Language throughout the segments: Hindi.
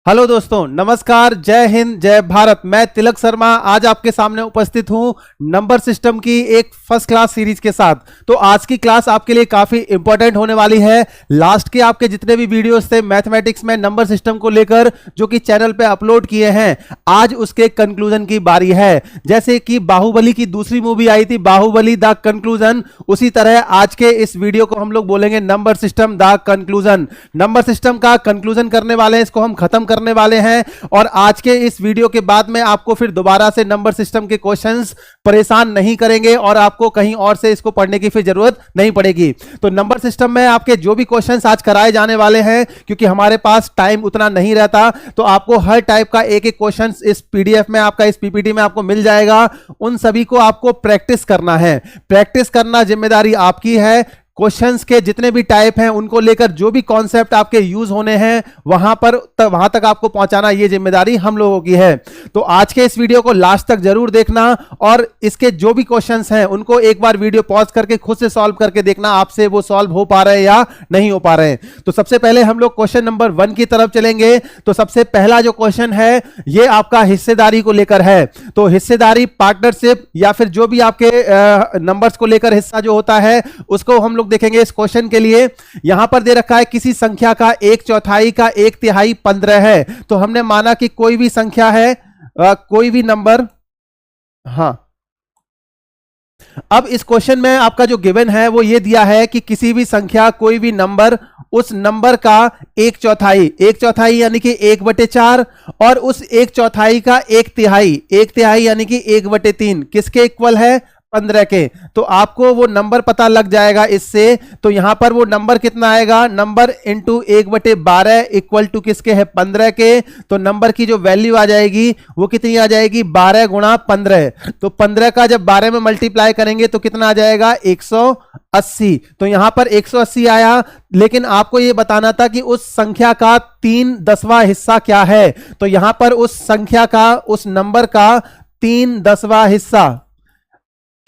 हेलो दोस्तों, नमस्कार, जय हिंद, जय भारत। मैं तिलक शर्मा आज आपके सामने उपस्थित हूं नंबर सिस्टम की एक फर्स्ट क्लास सीरीज के साथ। तो आज की क्लास आपके लिए काफी इंपॉर्टेंट होने वाली है। लास्ट के आपके जितने भी वीडियोस थे मैथमेटिक्स में नंबर सिस्टम को लेकर जो कि चैनल पे अपलोड किए हैं, आज उसके कंक्लूजन की बारी है। जैसे कि बाहुबली की दूसरी मूवी आई थी बाहुबली द कंक्लूजन, उसी तरह आज के इस वीडियो को हम लोग बोलेंगे number system the conclusion. Number system का कंक्लूजन करने वाले हैं, इसको हम खत्म करने वाले हैं। और आज के इस वीडियो के बाद में आपको फिर दोबारा से नंबर सिस्टम के क्वेश्चंस परेशान नहीं करेंगे और आपको कहीं और से इसको पढ़ने की फिर जरूरत नहीं पड़ेगी। तो नंबर सिस्टम में आपके जो भी क्वेश्चंस आज कराए जाने वाले हैं, क्योंकि हमारे पास टाइम उतना नहीं रहता, तो आपको हर टाइप का एक एक क्वेश्चन इस पीडीएफ में, आपका इस पीपीटी में आपको मिल जाएगा। उन सभी को आपको प्रैक्टिस करना है। प्रैक्टिस करना जिम्मेदारी आपकी है। क्वेश्चंस के जितने भी टाइप हैं उनको लेकर जो भी कॉन्सेप्ट आपके यूज होने हैं वहां तक आपको पहुंचाना, ये जिम्मेदारी हम लोगों की है। तो आज के इस वीडियो को लास्ट तक जरूर देखना और इसके जो भी क्वेश्चंस हैं उनको एक बार वीडियो पॉज करके खुद से सॉल्व करके देखना, आपसे वो सॉल्व हो पा रहे हैं या नहीं हो पा रहे हैं। तो सबसे पहले हम लोग क्वेश्चन नंबर 1 की तरफ चलेंगे। तो सबसे पहला जो क्वेश्चन है ये आपका हिस्सेदारी को लेकर है। तो हिस्सेदारी, पार्टनरशिप या फिर जो भी आपके नंबर्स को लेकर हिस्सा जो होता है उसको हम लोग देखेंगे। इस क्वेश्चन के लिए यहां पर दे रखा है किसी संख्या का 1/4 का 1/3 15 है। तो हमने माना कि कोई भी संख्या है, कोई भी नंबर। हां, अब इस क्वेश्चन में आपका जो गिवन है वो ये दिया है कि किसी भी संख्या, कोई भी नंबर, उस नंबर का 1/4 यानी कि 1/4 और उस 1/4 का 1/3 यानी कि 1/3 किसके इक्वल है? 15 के। तो आपको वो नंबर पता लग जाएगा इससे। तो यहां पर वो नंबर कितना आएगा? नंबर इंटू 1/12 इक्वल टू किसके है? 15 के। तो नंबर की जो वैल्यू आ जाएगी वो कितनी आ जाएगी? 12 गुणा 15। तो 15 का जब 12 में मल्टीप्लाई करेंगे तो कितना आ जाएगा? 180। तो यहां पर 180 आया, लेकिन आपको यह बताना था कि उस संख्या का 3/10वां हिस्सा क्या है। तो यहां पर उस संख्या का, उस नंबर का 3/10वां हिस्सा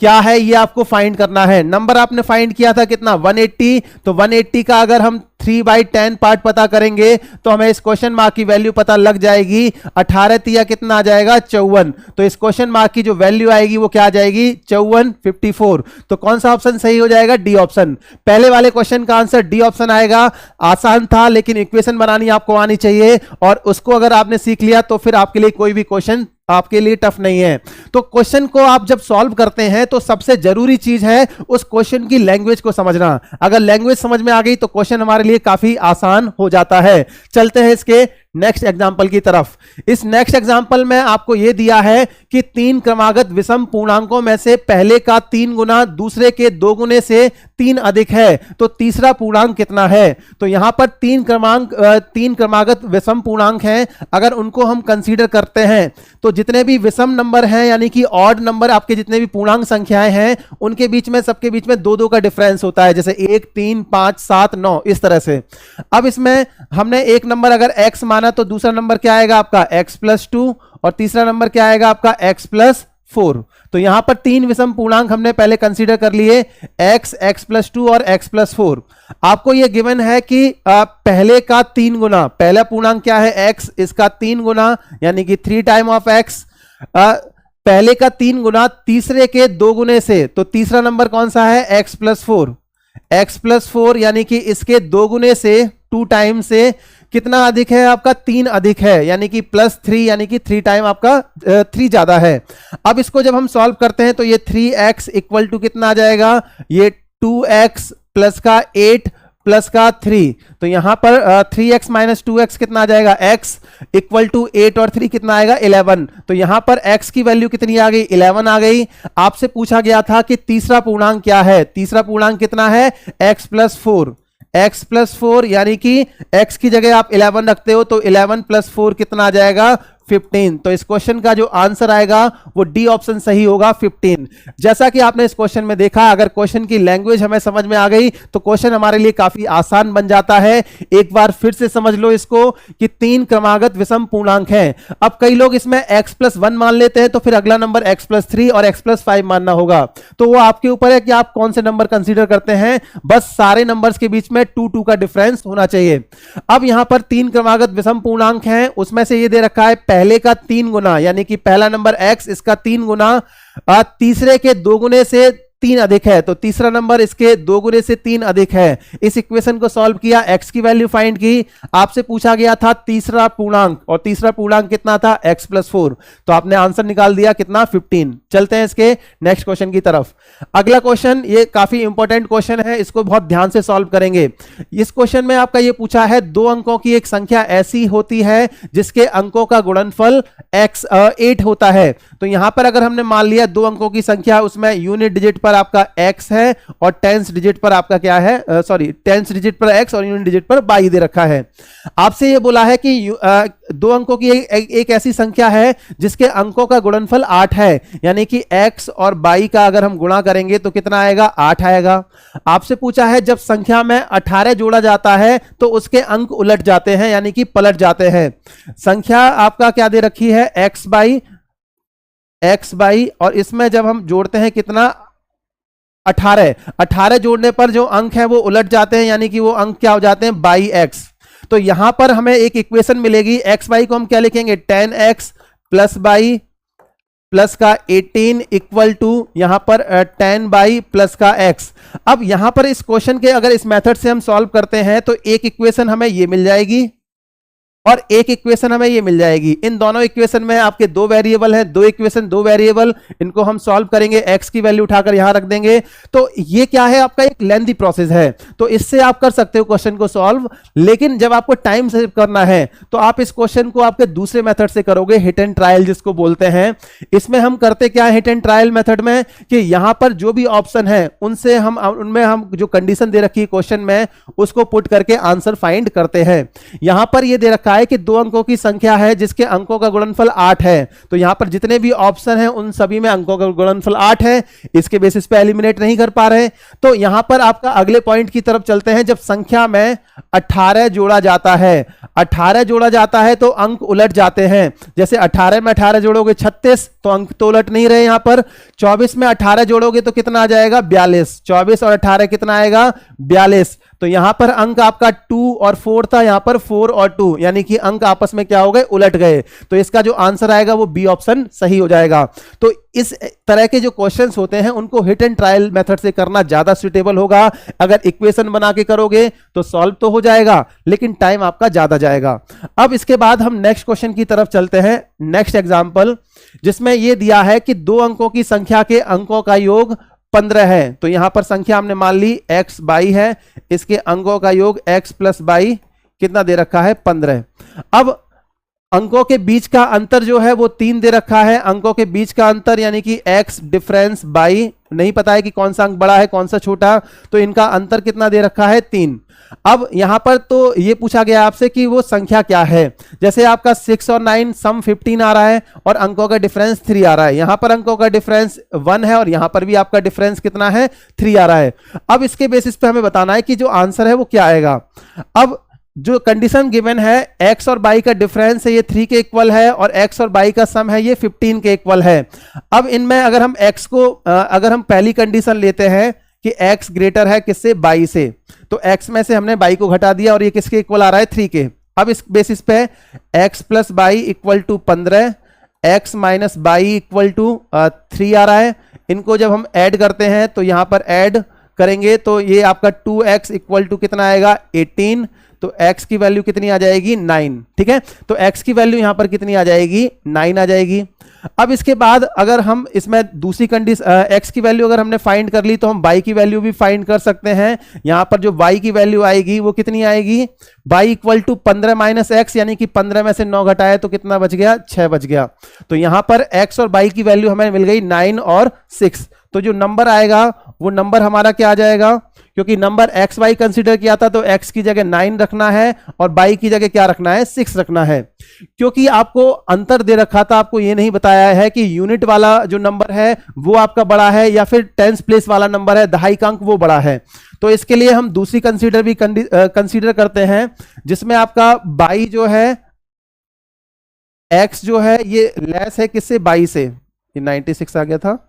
क्या है ये आपको फाइंड करना है। नंबर आपने फाइंड किया था कितना? 180। तो 180 का अगर हम 3/10 पार्ट पता करेंगे तो हमें इस क्वेश्चन मार्क की वैल्यू पता लग जाएगी। 18 तिया कितना आ जाएगा? 54। तो इस क्वेश्चन मार्क की जो वैल्यू आएगी वो क्या आ जाएगी? 54, 54। तो कौन सा ऑप्शन सही हो जाएगा? D option. पहले वाले क्वेश्चन का आंसर डी ऑप्शन आएगा। आसान था, लेकिन इक्वेशन बनानी आपको आनी चाहिए और उसको अगर आपने सीख लिया तो फिर आपके लिए कोई भी क्वेश्चन आपके लिए टफ नहीं है। तो क्वेश्चन को आप जब सॉल्व करते हैं तो सबसे जरूरी चीज है उस क्वेश्चन की लैंग्वेज को समझना। अगर लैंग्वेज समझ में आ गई तो क्वेश्चन हमारे लिए काफी आसान हो जाता है। चलते हैं इसके नेक्स्ट एग्जाम्पल की तरफ। इस नेक्स्ट एग्जाम्पल में आपको यह दिया है कि 3 क्रमागत विषम पूर्णांकों में से पहले का 3 गुना दूसरे के 2 गुने से 3 अधिक है। तो तीसरा पूर्णांक कितना है? तो यहां पर 3 क्रमागत विषम पूर्णांक हैं। अगर उनको हम कंसीडर करते हैं तो जितने भी विषम नंबर हैं, यानी कि ऑड नंबर, आपके जितने भी पूर्णांक संख्याएं हैं, उनके बीच में, सबके बीच में 2-2 का डिफरेंस होता है। जैसे 1, 3, 5, 7, 9, इस तरह से। अब इसमें हमने एक नंबर अगर x माना तो दूसरा नंबर क्या आएगा आपका? x+2 और तीसरा नंबर क्या आएगा आपका? x+4। तो यहां पर 3 विषम पूर्णांक हमने पहले कंसीडर कर लिए, x, x+2 और x+4। आपको यह गिवन है कि पहले का 3 गुना, पहला पूर्णांक क्या है? x, इसका 3 गुना यानी कि 3 टाइम ऑफ x। पहले का 3 गुना तीसरे के 2 गुने से, तो तीसरा नंबर कौन सा है? x+4। x+4 यानी कि इसके 2 गुने से, 2 टाइम से कितना अधिक है आपका? 3 अधिक है, यानी कि +3, यानी कि 3 टाइम आपका 3 ज्यादा है। अब इसको जब हम सॉल्व करते हैं तो ये 3x इक्वल टू कितना आ जाएगा? ये 2x प्लस का 8 प्लस का 3। तो यहां पर 3x माइनस 2x कितना आ जाएगा? x इक्वल टू 8 और 3 कितना आएगा? 11। तो यहां पर x की वैल्यू कितनी आ गई? 11 आ गई। आपसे पूछा गया था कि तीसरा पूर्णांक क्या है। तीसरा पूर्णांक कितना है? x+4। x+4 यानी कि x की जगह आप 11 रखते हो तो 11 + 4 कितना आ जाएगा? 15। तो इस क्वेश्चन का जो आंसर आएगा वो डी ऑप्शन सही होगा 15। जैसा कि आपने इस क्वेश्चन में देखा, अगर क्वेश्चन की लैंग्वेज हमें समझ में आ गई तो क्वेश्चन हमारे लिए काफी आसान बन जाता है। एक बार फिर से समझ लो इसको कि 3 क्रमागत विषम पूर्णांक हैं। अब कई लोग इसमें x+1 मान लेते हैं, तो फिर अगला नंबर x+3 और x+5 मानना होगा। तो वो आपके ऊपर है कि आप कौन से नंबर कंसीडर करते हैं। बस सारे नंबर्स के बीच में 2 का डिफरेंस होना चाहिए। अब यहां पर 3 क्रमागत विषम पूर्णांक हैं, उसमें से ये दे रखा है पहले का 3 गुना, यानी कि पहला नंबर x, इसका 3 गुना, तीसरे के 2 गुने से 3 अधिक है, तो तीसरा नंबर इसके 2 गुने से 3 अधिक है। इस इक्वेशन को सॉल्व किया, x की वैल्यू फाइंड की। आपसे पूछा गया था तीसरा पूर्णांक, और तीसरा पूर्णांक कितना था, x+4, तो आपने आंसर निकाल दिया कितना, 15। चलते हैं इसके नेक्स्ट क्वेश्चन की तरफ। अगला क्वेश्चन ये काफी इंपॉर्टेंट क्वेश्चन है, इसको बहुत ध्यान से सॉल्व करेंगे। इस क्वेश्चन में आपका ये पूछा है 2 अंकों की एक संख्या ऐसी होती है जिसके अंकों का गुणनफल 8 होता है। तो यहां पर अगर हमने मान लिया 2 अंकों की संख्या, उसमें यूनिट डिजिट पर आपका x है और टेंस डिजिट पर आपका क्या है, टेंस डिजिट पर x और यूनिट डिजिट पर y दे रखा है। आपसे ये बोला है कि 2 अंकों की एक ऐसी संख्या है जिसके अंकों का गुणनफल 8 है, यानी कि x और y का अगर हम गुणा करेंगे तो कितना आएगा, 8 आएगा। आपसे पूछा है जब संख्या में 18 जोड़ा जाता है तो उसके अंक उलट जाते हैं, यानी कि पलट जाते हैं। संख्या आपका क्या दे रखी है, x बाई, और इसमें जब हम जोड़ते हैं कितना, 18 जोड़ने पर जो अंक है वो उलट जाते हैं, यानी कि वो अंक क्या हो जाते हैं, बाई x। तो यहां पर हमें एक इक्वेशन मिलेगी, x बाई को हम क्या लिखेंगे, 10x प्लस बाई प्लस का 18 इक्वल टू यहां पर 10 बाई प्लस का x। अब यहां पर इस क्वेश्चन के अगर इस मेथड से हम सॉल्व करते हैं तो एक इक्वेशन हमें ये मिल जाएगी और एक इक्वेशन हमें ये मिल जाएगी। इन दोनों इक्वेशन में आपके 2 वेरिएबल हैं, 2 इक्वेशन 2 वेरिएबल, इनको हम सॉल्व करेंगे, x की वैल्यू उठाकर यहां रख देंगे। तो ये क्या है, आपका एक लेंथी प्रोसेस है, तो इससे आप कर सकते हो क्वेश्चन को सॉल्व। लेकिन जब आपको टाइम सेव करना है तो आप इस क्वेश्चन को आपके दूसरे मेथड से करोगे, हिट एंड ट्रायल जिसको बोलते हैं। इसमें हम करते क्या है हिट एंड ट्रायल मेथड में, कि यहां पर जो भी ऑप्शन है उनमें हम जो कंडीशन दे रखी है क्वेश्चन में उसको पुट करके आंसर फाइंड करते हैं। यहां पर ये दे रखा है कि 2 अंकों की संख्या है जिसके अंकों का गुणनफल 8 है, तो यहां पर जितने भी ऑप्शन हैं उन सभी में अंकों का गुणनफल 8 है। इसके बेसिस पे एलिमिनेट नहीं कर पा रहे, तो यहां पर आपका अगले पॉइंट की तरफ चलते हैं। जब संख्या में 18 जोड़ा जाता है, 18 जोड़ा जाता है तो अंक उलट जाते हैं। जैसे 18 में 18 जोड़ोगे 36, तो अंक तो उलट नहीं रहे। यहां पर 24 में 18 जोड़ोगे तो कितना आ जाएगा, 42। 24 और 18 कितना आएगा, 42। तो यहां पर अंक आपका 2 और 4 था, यहां पर 4 और 2, यानी कि अंक आपस में क्या हो गए, उलट गए। तो इसका जो आंसर आएगा वो बी ऑप्शन सही हो जाएगा। तो इस तरह के जो क्वेश्चंस होते हैं उनको हिट एंड ट्रायल मेथड से करना ज्यादा सुटेबल होगा। अगर इक्वेशन बना के करोगे तो सॉल्व तो हो जाएगा, लेकिन टाइम आपका ज्यादा जाएगा। अब इसके बाद हम नेक्स्ट क्वेश्चन की तरफ चलते हैं, नेक्स्ट एग्जांपल, जिसमें यह दिया है कि 2 अंकों की संख्या के अंकों का योग 15 है। तो यहां पर संख्या हमने मान ली x बाई है, इसके अंकों का योग x प्लस बाई कितना दे रखा है, 15। अब अंकों के बीच का अंतर जो है वो 3 दे रखा है। अंकों के बीच का अंतर यानी कि x डिफरेंस बाई, नहीं पता है कि कौन सा अंक बड़ा है कौन सा छोटा, तो इनका अंतर कितना दे रखा है, 3। अब यहां पर तो ये पूछा गया आपसे कि वो संख्या क्या है। जैसे आपका 6 और 9 सम 15 आ रहा है और अंकों का डिफरेंस 3 आ रहा है। यहां पर अंकों का डिफरेंस 1 है और यहां पर भी आपका डिफरेंस कितना है, 3 आ रहा है। अब इसके बेसिस पे हमें बताना है कि जो आंसर है वो क्या आएगा। अब जो कंडीशन गिवन है, x और y का डिफरेंस है ये 3 के इक्वल है और x और y का सम है ये 15 के इक्वल है। अब इनमें अगर हम x को अगर हम पहली कंडीशन लेते हैं कि x ग्रेटर है किससे, y से, तो x में से हमने y को घटा दिया और ये किसके इक्वल आ रहा है, 3 के। अब इस बेसिस पे x plus y equal to 15, x minus y equal to 3 आ रहा है। इनको जब हम ऐड करते हैं तो यहां पर ऐड करेंगे तो ये आपका 2x इक्वल टू कितना आएगा, 18। तो x की वैल्यू कितनी आ जाएगी, 9। ठीक है, तो x की वैल्यू यहां पर कितनी आ जाएगी, 9 आ जाएगी। अब इसके बाद अगर हम इसमें दूसरी कंडीशन x की वैल्यू अगर हमने फाइंड कर ली तो हम y की वैल्यू भी फाइंड कर सकते हैं। यहां पर जो y की वैल्यू आएगी वो कितनी आएगी, y equal to 15 minus x, यानी कि 15 में से 9 घटाए तो कितना बच गया, 6 बच गया। तो यहां पर x और y की वैल्यू हमें मिल गई 9 और 6। तो जो नंबर आएगा वो नंबर हमारा क्या आ जाएगा, क्योंकि नंबर एक्स वाई कंसीडर किया था तो एक्स की जगह 9 रखना है और वाई की जगह क्या रखना है, 6 रखना है। क्योंकि आपको अंतर दे रखा था, आपको ये नहीं बताया है कि यूनिट वाला जो नंबर है वो आपका बड़ा है या फिर टेंस प्लेस वाला नंबर है, दहाई का अंक, वो बड़ा है। तो इसके लिए हम दूसरी कंसीडर भी कंसीडर करते हैं, जिसमें आपका बाई जो है, एक्स जो है ये लेस है किससे, बाई से, ये 96 आ गया था।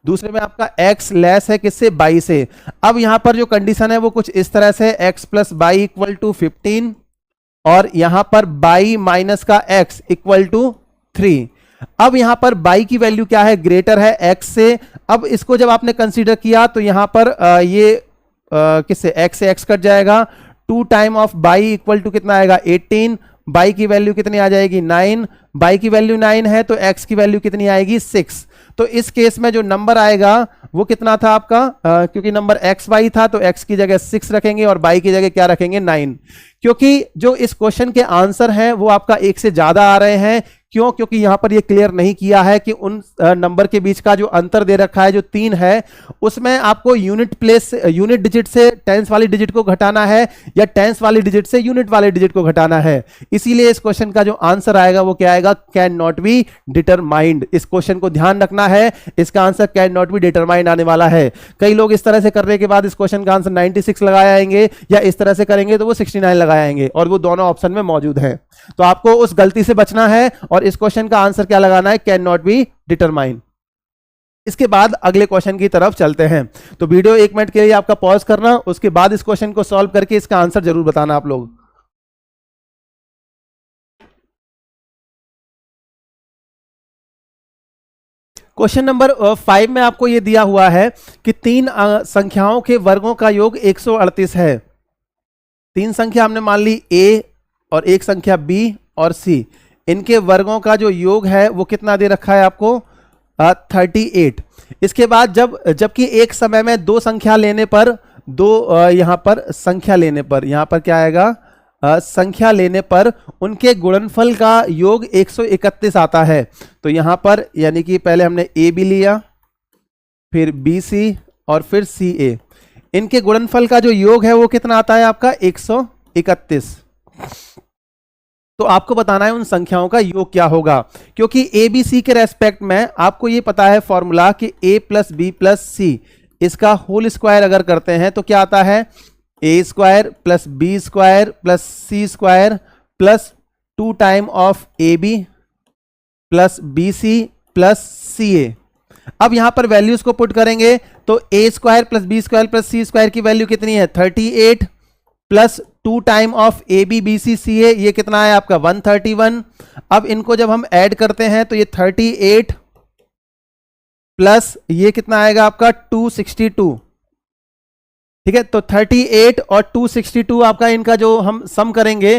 दूसरे में आपका x लेस है किससे, बाई से। अब यहां पर जो कंडीशन है वो कुछ इस तरह से, x plus y equal to 15 और यहां पर बाई माइनस का x इक्वल टू 3। अब यहां पर बाई की वैल्यू क्या है, ग्रेटर है x से। अब इसको जब आपने कंसीडर किया तो यहां पर ये किससे, x से x कट जाएगा, 2 time of y equal to कितना आएगा, 18। बाई की वैल्यू कितनी आ जाएगी, 9। बाई की वैल्यू 9 है तो x की वैल्यू कितनी आएगी, 6। तो इस केस में जो नंबर आएगा वो कितना था आपका, क्योंकि नंबर x y था तो x की जगह 6 रखेंगे और y की जगह क्या रखेंगे, 9। क्योंकि जो इस क्वेश्चन के आंसर हैं वो आपका 1 से ज्यादा आ रहे हैं। क्यों, क्योंकि यहां पर ये क्लियर नहीं किया है कि उन नंबर के बीच का जो अंतर दे रखा है जो 3 है, उसमें आपको यूनिट प्लेस, यूनिट डिजिट से टेंस वाली डिजिट को घटाना है या टेंस वाली डिजिट से यूनिट वाले डिजिट को घटाना है। इसीलिए इस क्वेश्चन का जो आंसर आएगा वो क्या आएगा, कैन नॉट बी डिटरमाइंड। इस क्वेश्चन को ध्यान रखना है, इसका answer can not be determined आने वाला है। कई लोग इस तरह से करने के बाद इस क्वेश्चन का आंसर 96 लगाए आएंगे, या इस तरह से करेंगे तो वो 69 लगाए आएंगे, और वो दोनों ऑप्शन में मौजूद है। तो आपको उस गलती से बचना है और इस क्वेश्चन का आंसर क्या लगाना है, कैन नॉट बी डिटरमाइन। इसके बाद अगले क्वेश्चन की तरफ चलते हैं। तो वीडियो 1 मिनट के लिए आपका पॉज करना, उसके बाद इस क्वेश्चन को सॉल्व करके इसका आंसर जरूर बताना आप लोग। क्वेश्चन नंबर 5 में आपको यह दिया हुआ है कि 3 संख्याओं के वर्गों का योग 138 है। 3 संख्या हमने मान ली a और एक संख्या b और c, इनके वर्गों का जो योग है वो कितना दे रखा है आपको, 38। इसके बाद जबकि एक समय में 2 संख्या लेने पर, यहां पर संख्या लेने पर, यहां पर क्या आएगा, संख्या लेने पर उनके गुणनफल का योग 131 आता है। तो यहां पर यानी कि पहले हमने ए बी लिया, फिर बी सी और फिर सी ए, इनके गुणनफल का जो योग है वो कितना आता है आपका, 131। तो आपको बताना है उन संख्याओं का योग क्या होगा, क्योंकि ए बी सी के रेस्पेक्ट में आपको ये पता है फॉर्मूला कि a प्लस बी प्लस सी, इसका होल स्क्वायर अगर करते हैं तो क्या आता है, A square plus B square plus C square plus 2 time of A B plus B C plus C A. अब यहां पर वैल्यूज को पुट करेंगे तो A square plus B square plus C square की वैल्यू कितनी है, 38 plus 2 time of A B B C C A, ये कितना है आपका 131। अब इनको जब हम ऐड करते हैं तो ये 38 प्लस ये कितना आएगा आपका 262, ठीक है। तो 38 और 262 आपका इनका जो हम सम करेंगे,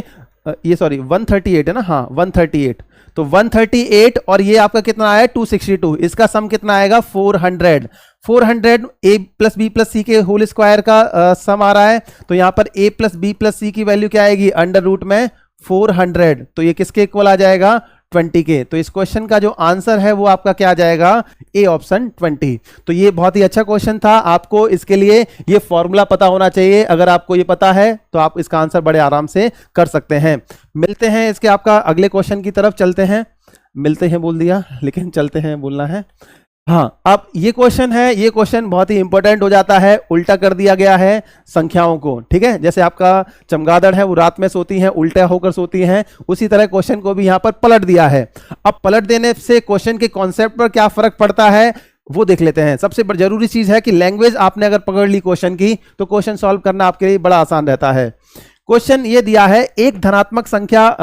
ये सॉरी 138 है ना, हाँ 138, तो 138 और ये आपका कितना आया 262, इसका सम कितना आएगा 400 ए प्लस बी प्लस सी के होल स्क्वायर का सम आ रहा है। तो यहां पर ए प्लस बी प्लस सी की वैल्यू क्या आएगी, अंडर रूट में 400, तो ये किसके इक्वल आ जाएगा, 20 के। तो इस क्वेश्चन का जो आंसर है वो आपका क्या आ जाएगा, ए ऑप्शन 20। तो ये बहुत ही अच्छा क्वेश्चन था, आपको इसके लिए ये फॉर्मूला पता होना चाहिए। अगर आपको ये पता है तो आप इसका आंसर बड़े आराम से कर सकते हैं। मिलते हैं इसके आपका अगले क्वेश्चन की तरफ चलते हैं, मिलते हैं बोल दिया लेकिन चलते हैं बोलना है। हाँ, अब ये क्वेश्चन है, ये क्वेश्चन बहुत ही इंपॉर्टेंट हो जाता है, उल्टा कर दिया गया है संख्याओं को, ठीक है। जैसे आपका चमगादड़ है वो रात में सोती हैं, उल्टा होकर सोती हैं, उसी तरह क्वेश्चन को भी यहां पर पलट दिया है। अब पलट देने से क्वेश्चन के कॉन्सेप्ट पर क्या फर्क पड़ता है वो देख लेते हैं। सबसे जरूरी चीज है कि लैंग्वेज आपने अगर पकड़ ली क्वेश्चन की तो क्वेश्चन सॉल्व करना आपके लिए बड़ा आसान रहता है। क्वेश्चन ये दिया है, एक धनात्मक संख्या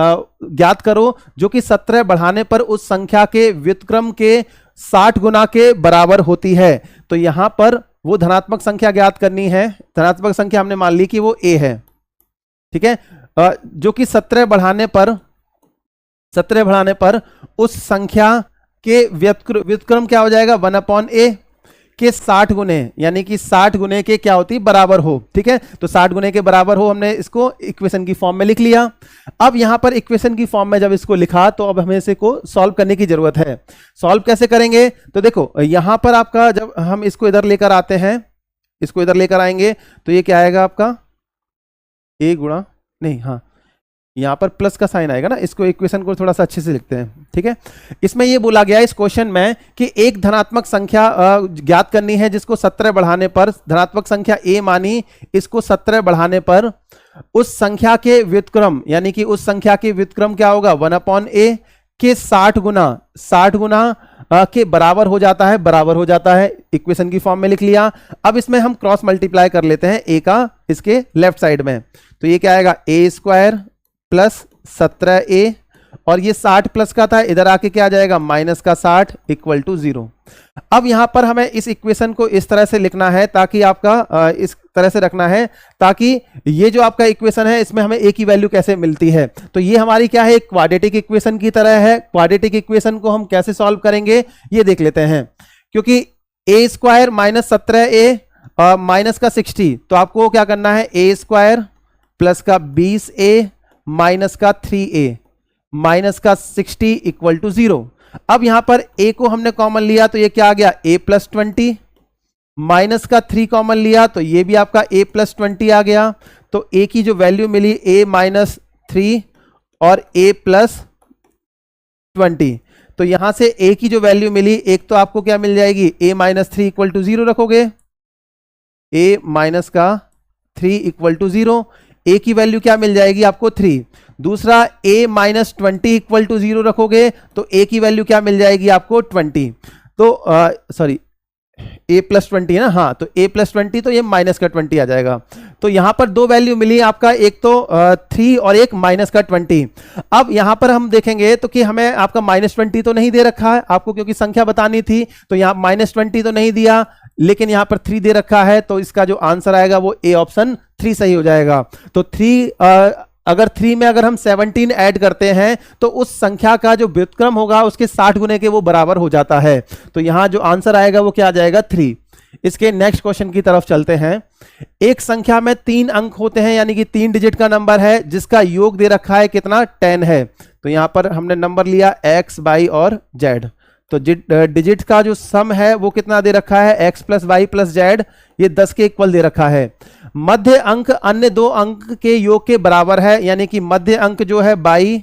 ज्ञात करो जो कि 17 बढ़ाने पर उस संख्या के व्युत्क्रम के 60 गुना के बराबर होती है। तो यहां पर वो धनात्मक संख्या ज्ञात करनी है। धनात्मक संख्या हमने मान ली कि वो a है, ठीक है, जो कि 17 बढ़ाने पर उस संख्या के व्युत्क्रम क्या हो जाएगा 1/a, के 60 गुने, यानी कि 60 गुने के क्या होती है, बराबर हो। ठीक है, तो 60 गुने के बराबर हो, हमने इसको इक्वेशन की फॉर्म में लिख लिया। अब यहां पर इक्वेशन की फॉर्म में जब इसको लिखा तो अब हमें इसे को सॉल्व करने की जरूरत है। सॉल्व कैसे करेंगे, तो देखो यहां पर आपका जब हम इसको इधर लेकर आते हैं, इसको इधर लेकर आएंगे तो ये क्या आएगा आपका a गुणा, नहीं हाँ यहां पर प्लस का साइन आएगा ना, इसको इक्वेशन को थोड़ा सा अच्छे से लिखते हैं। ठीक है, इसमें ये बोला गया इस क्वेश्चन में कि एक धनात्मक संख्या ज्ञात करनी है जिसको 17 बढ़ाने पर, धनात्मक संख्या a मानी, इसको 17 बढ़ाने पर उस संख्या के व्युत्क्रम, यानी कि उस संख्या के व्युत्क्रम क्या होगा 1/a के 60 गुना के बराबर हो जाता है, बराबर हो जाता है। इक्वेशन की फॉर्म में लिख लिया। अब इसमें हम क्रॉस मल्टीप्लाई कर लेते हैं a का इसके लेफ्ट साइड में, तो ये क्या आएगा a² प्लस 17a, और ये 60 प्लस का था, इधर आके क्या आ जाएगा माइनस का 60 इक्वल टू 0। अब यहां पर हमें इस इक्वेशन को इस तरह से लिखना है ताकि आपका इस तरह से रखना है ताकि ये जो आपका इक्वेशन है इसमें हमें a की वैल्यू कैसे मिलती है, तो ये हमारी क्या है, एक क्वाड्रेटिक इक्वेशन की तरह है। क्वाड्रेटिक इक्वेशन को हम कैसे सॉल्व करेंगे ये देख लेते हैं। क्योंकि a² माइनस 17a माइनस का 60, तो आपको क्या करना है, a² प्लस का 20a माइनस का 3a माइनस का 60 इक्वल टू 0। अब यहां पर a को हमने कॉमन लिया तो ये क्या आ गया a प्लस 20, माइनस का 3 कॉमन लिया तो ये भी आपका a प्लस 20 आ गया। तो a की जो वैल्यू मिली a माइनस 3 और a प्लस 20, तो यहां से a की जो वैल्यू मिली, एक तो आपको क्या मिल जाएगी a माइनस 3 इक्वल टू 0 रखोगे, a माइनस का 3 इक्वल टू 0, a की वैल्यू क्या मिल जाएगी आपको 3। दूसरा a माइनस 20 इक्वल टू 0 रखोगे तो a की वैल्यू क्या मिल जाएगी आपको 20। तो सॉरी a प्लस 20 है ना, हाँ तो a प्लस 20, तो ये माइनस का 20 आ जाएगा। तो यहां पर दो वैल्यू मिली आपका, एक तो 3 और एक माइनस का 20। अब यहां पर हम देखेंगे तो कि हमें आपका माइनस 20 तो नहीं दे रखा है आपको, क्योंकि संख्या बतानी थी, तो यहां माइनस 20 तो नहीं दिया, लेकिन यहां पर 3 दे रखा है, तो इसका जो आंसर आएगा वो ए ऑप्शन 3 सही हो जाएगा। तो 3 अगर 3 में अगर हम 17 ऐड करते हैं तो उस संख्या का जो व्युत्क्रम होगा उसके 60 गुने के वो बराबर हो जाता है। तो यहां जो आंसर आएगा वो क्या आ जाएगा 3। इसके नेक्स्ट क्वेश्चन की तरफ चलते हैं। एक संख्या में 3 अंक होते हैं, यानी कि 3 डिजिट का नंबर है जिसका योग दे रखा है कितना 10 है। तो यहां पर हमने नंबर लिया x, y और z। तो डिजिट का जो सम है वो कितना दे रखा है x plus y plus z, ये 10 के इक्वल दे रखा है। मध्य अंक अन्य दो अंक के योग के बराबर है, यानी कि मध्य अंक जो है बाई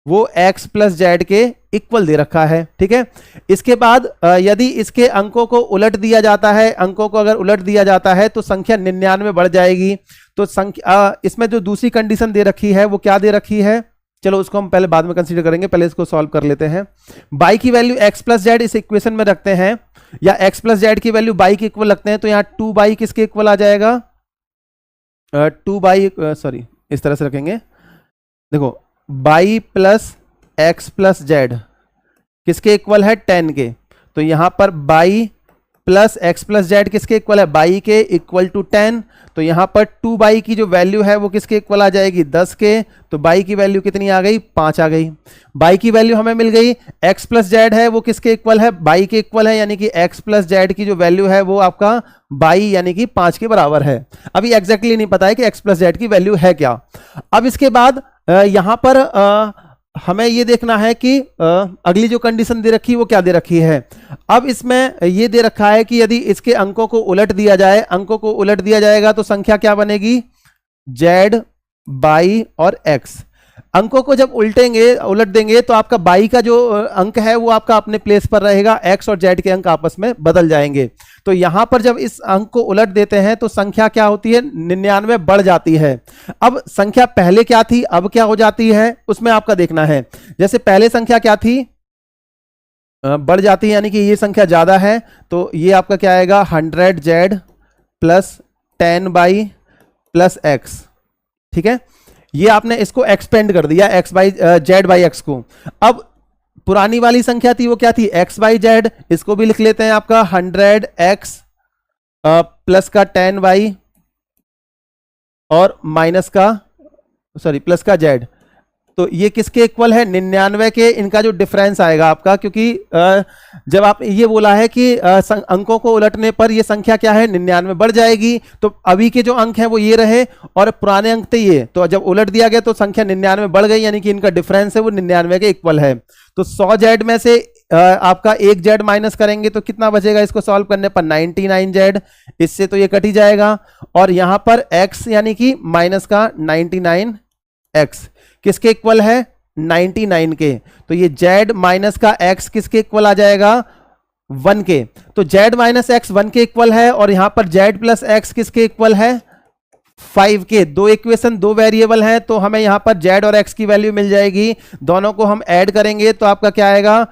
वो x प्लस जेड के इक्वल दे रखा है। ठीक है, इसके बाद यदि इसके अंकों को उलट दिया जाता है, अंकों को अगर उलट दिया जाता है तो संख्या 99 बढ़ जाएगी। तो संख्या इसमें जो दूसरी कंडीशन दे रखी है वो क्या दे रखी है, चलो उसको हम पहले बाद में कंसीडर करेंगे, पहले इसको सॉल्व कर लेते हैं। बाई की वैल्यू x प्लस जेड इस इक्वेशन में रखते हैं, या x प्लस जेड की वैल्यू बाई के इक्वल रखते हैं, तो यहाँ 2 बाई किसके इक्वल आ जाएगा, 2 बाई सॉरी इस तरह से रखेंगे, देखो by plus x plus Z किसके इक्वल है 10 के, तो यहां पर by plus x plus Z किसके इक्वल है, बाई के इक्वल टू 10। तो यहां पर 2 बाई की जो वैल्यू है वो किसके इक्वल आ जाएगी 10 के, तो बाई की वैल्यू कितनी आ गई 5 आ गई। बाई की वैल्यू हमें मिल गई। एक्स प्लस जेड है वो किसके इक्वल है, बाई के इक्वल है, यानी कि एक्स प्लस जेड की जो वैल्यू है वो आपका बाई यानी कि 5 के बराबर है। अभी एग्जैक्टली नहीं पता है कि एक्स प्लस जेड की वैल्यू है क्या। अब इसके बाद यहां पर हमें ये देखना है कि अगली जो कंडीशन दे रखी है वो क्या दे रखी है। अब इसमें ये दे रखा है कि यदि इसके अंकों को उलट दिया जाए, अंकों को उलट दिया जाएगा तो संख्या क्या बनेगी z, बाई और x। अंकों को जब उलट देंगे तो आपका बाई का जो अंक है वो आपका अपने प्लेस पर रहेगा, x और z के अंक आपस में बदल जाएंगे। तो यहां पर जब इस अंक को उलट देते हैं तो संख्या क्या होती है 99 बढ़ जाती है। अब संख्या पहले क्या थी अब क्या हो जाती है उसमें आपका देखना है। जैसे पहले संख्या क्या थी बढ़ जाती है, यानी कि ये संख्या ज्यादा है, तो ये आपका क्या आएगा 100z plus 10 by plus x। ठीक है, ये आपने इसको एक्सपेंड कर दिया x by Z by x को। अब पुरानी वाली संख्या थी वो क्या थी x बाई जेड, इसको भी लिख लेते हैं आपका 100x प्लस का 10 बाई और माइनस का सॉरी प्लस का z। तो ये किसके इक्वल है? 99 के। इनका जो डिफरेंस आएगा आपका, क्योंकि जब आप ये बोला है कि अंकों को उलटने पर ये संख्या क्या है? 99 बढ़ जाएगी। तो अभी के जो अंक हैं वो ये रहे और पुराने अंक थे ये, तो जब उलट दिया गया तो संख्या 99 बढ़ गई, यानी कि इनका डिफरेंस है वो 99 के इक्वल है। तो 100 जेड में से आपका 1 जेड माइनस करेंगे तो कितना बचेगा? इसको सॉल्व करने पर 99 जेड, इससे तो ये कट ही जाएगा। और यहां पर x यानी कि माइनस का 99x किसके इक्वल है? 99 के। तो ये z माइनस का x किसके इक्वल आ जाएगा? 1 के। तो z माइनस x 1 के इक्वल है और यहां पर z प्लस x किसके इक्वल है? 5 के। दो इक्वेशन, दो वेरिएबल हैं, तो हमें यहां पर z और x की वैल्यू मिल जाएगी। दोनों को हम ऐड करेंगे तो आपका क्या आएगा?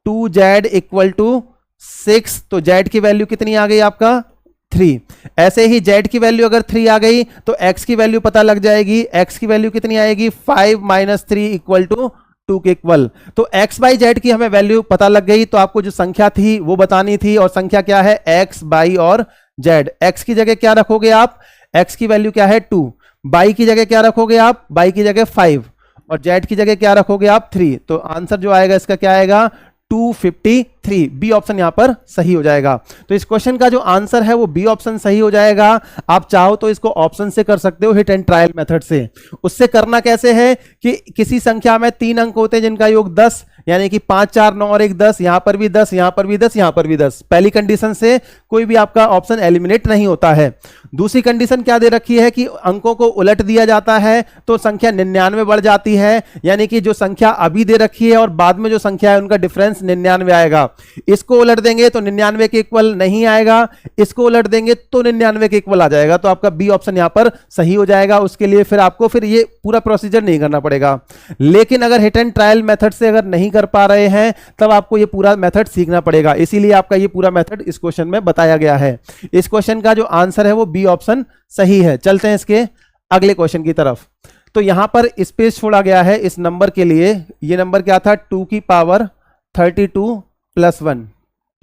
2z equal to 6। तो z की वैल्यू कितनी आ गई आपका? 3। ऐसे ही z की वैल्यू अगर 3 आ गई तो x की वैल्यू पता लग जाएगी। x की वैल्यू कितनी आएगी? 5 माइनस 3 इक्वल टू 2 के इक्वल। तो x बाई जेड की हमें वैल्यू पता लग गई, तो आपको जो संख्या थी वो बतानी थी, और संख्या क्या है? x बाई और z। x की जगह क्या रखोगे आप? x की वैल्यू क्या है? 2। बाई की जगह क्या रखोगे आप? बाई की जगह 5, और z की जगह क्या रखोगे आप? 3। तो आंसर जो आएगा इसका क्या आएगा? 253। बी ऑप्शन यहां पर सही हो जाएगा। तो इस क्वेश्चन का जो आंसर है वो बी ऑप्शन सही हो जाएगा। आप चाहो तो इसको ऑप्शन से कर सकते हो, हिट एंड ट्रायल मेथड से। उससे करना कैसे है कि किसी संख्या में 3 अंक होते हैं जिनका योग 10, यानी कि 5 4 9 और 1 10, यहां पर भी 10, यहां पर भी 10, यहां पर भी 10। पहली कंडीशन से कोई भी आपका ऑप्शन एलिमिनेट नहीं होता है। दूसरी कंडीशन क्या दे रखी है कि अंकों को उलट दिया जाता है तो संख्या 99 बढ़ जाती है, यानी कि जो संख्या अभी दे रखी है और बाद में जो संख्या है उनका डिफरेंस 99 आएगा। इसको उलट देंगे तो 99 के इक्वल नहीं आएगा, इसको उलट देंगे तो 99 के इक्वल आ जाएगा। तो आपका बी ऑप्शन यहां पर सही हो जाएगा। उसके लिए फिर आपको फिर ये पूरा प्रोसीजर नहीं करना पड़ेगा। लेकिन अगर हिट एंड ट्रायल मेथड से अगर नहीं कर पा रहे हैं तब आपको ये पूरा मेथड सीखना पड़ेगा। इसीलिए आपका ये पूरा मेथड इस क्वेश्चन में बताया गया है। इस क्वेश्चन का जो आंसर है वो बी ऑप्शन सही है। चलते हैं इसके अगले क्वेश्चन की तरफ। तो यहां पर स्पेस छोड़ा गया है इस नंबर के लिए। ये नंबर क्या था? 2 की पावर 32 प्लस 1।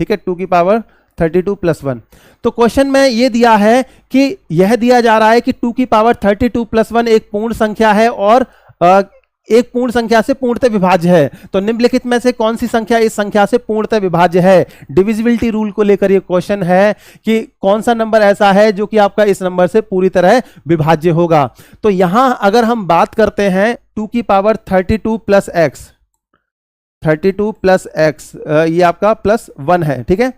ठीक है, 2 की पावर 32 प्लस 1। तो क्वेश्चन में ये दिया है कि यह दिया जा रहा है कि 2 की पावर 32 प्लस 1 एक पूर्ण संख्या है और एक पूर्ण संख्या से पूर्णतः विभाज्य है। तो निम्नलिखित में से कौन सी संख्या इस संख्या से पूर्णतः विभाज्य है? डिविजिबिलिटी रूल को लेकर ये क्वेश्चन है कि कौन सा नंबर ऐसा है जो कि आपका इस नंबर से पूरी तरह विभाज्य होगा। तो यहां अगर हम बात करते हैं 2 की power 32 plus x, 32 plus x, ये आपका प्लस 1 है। ठीक है,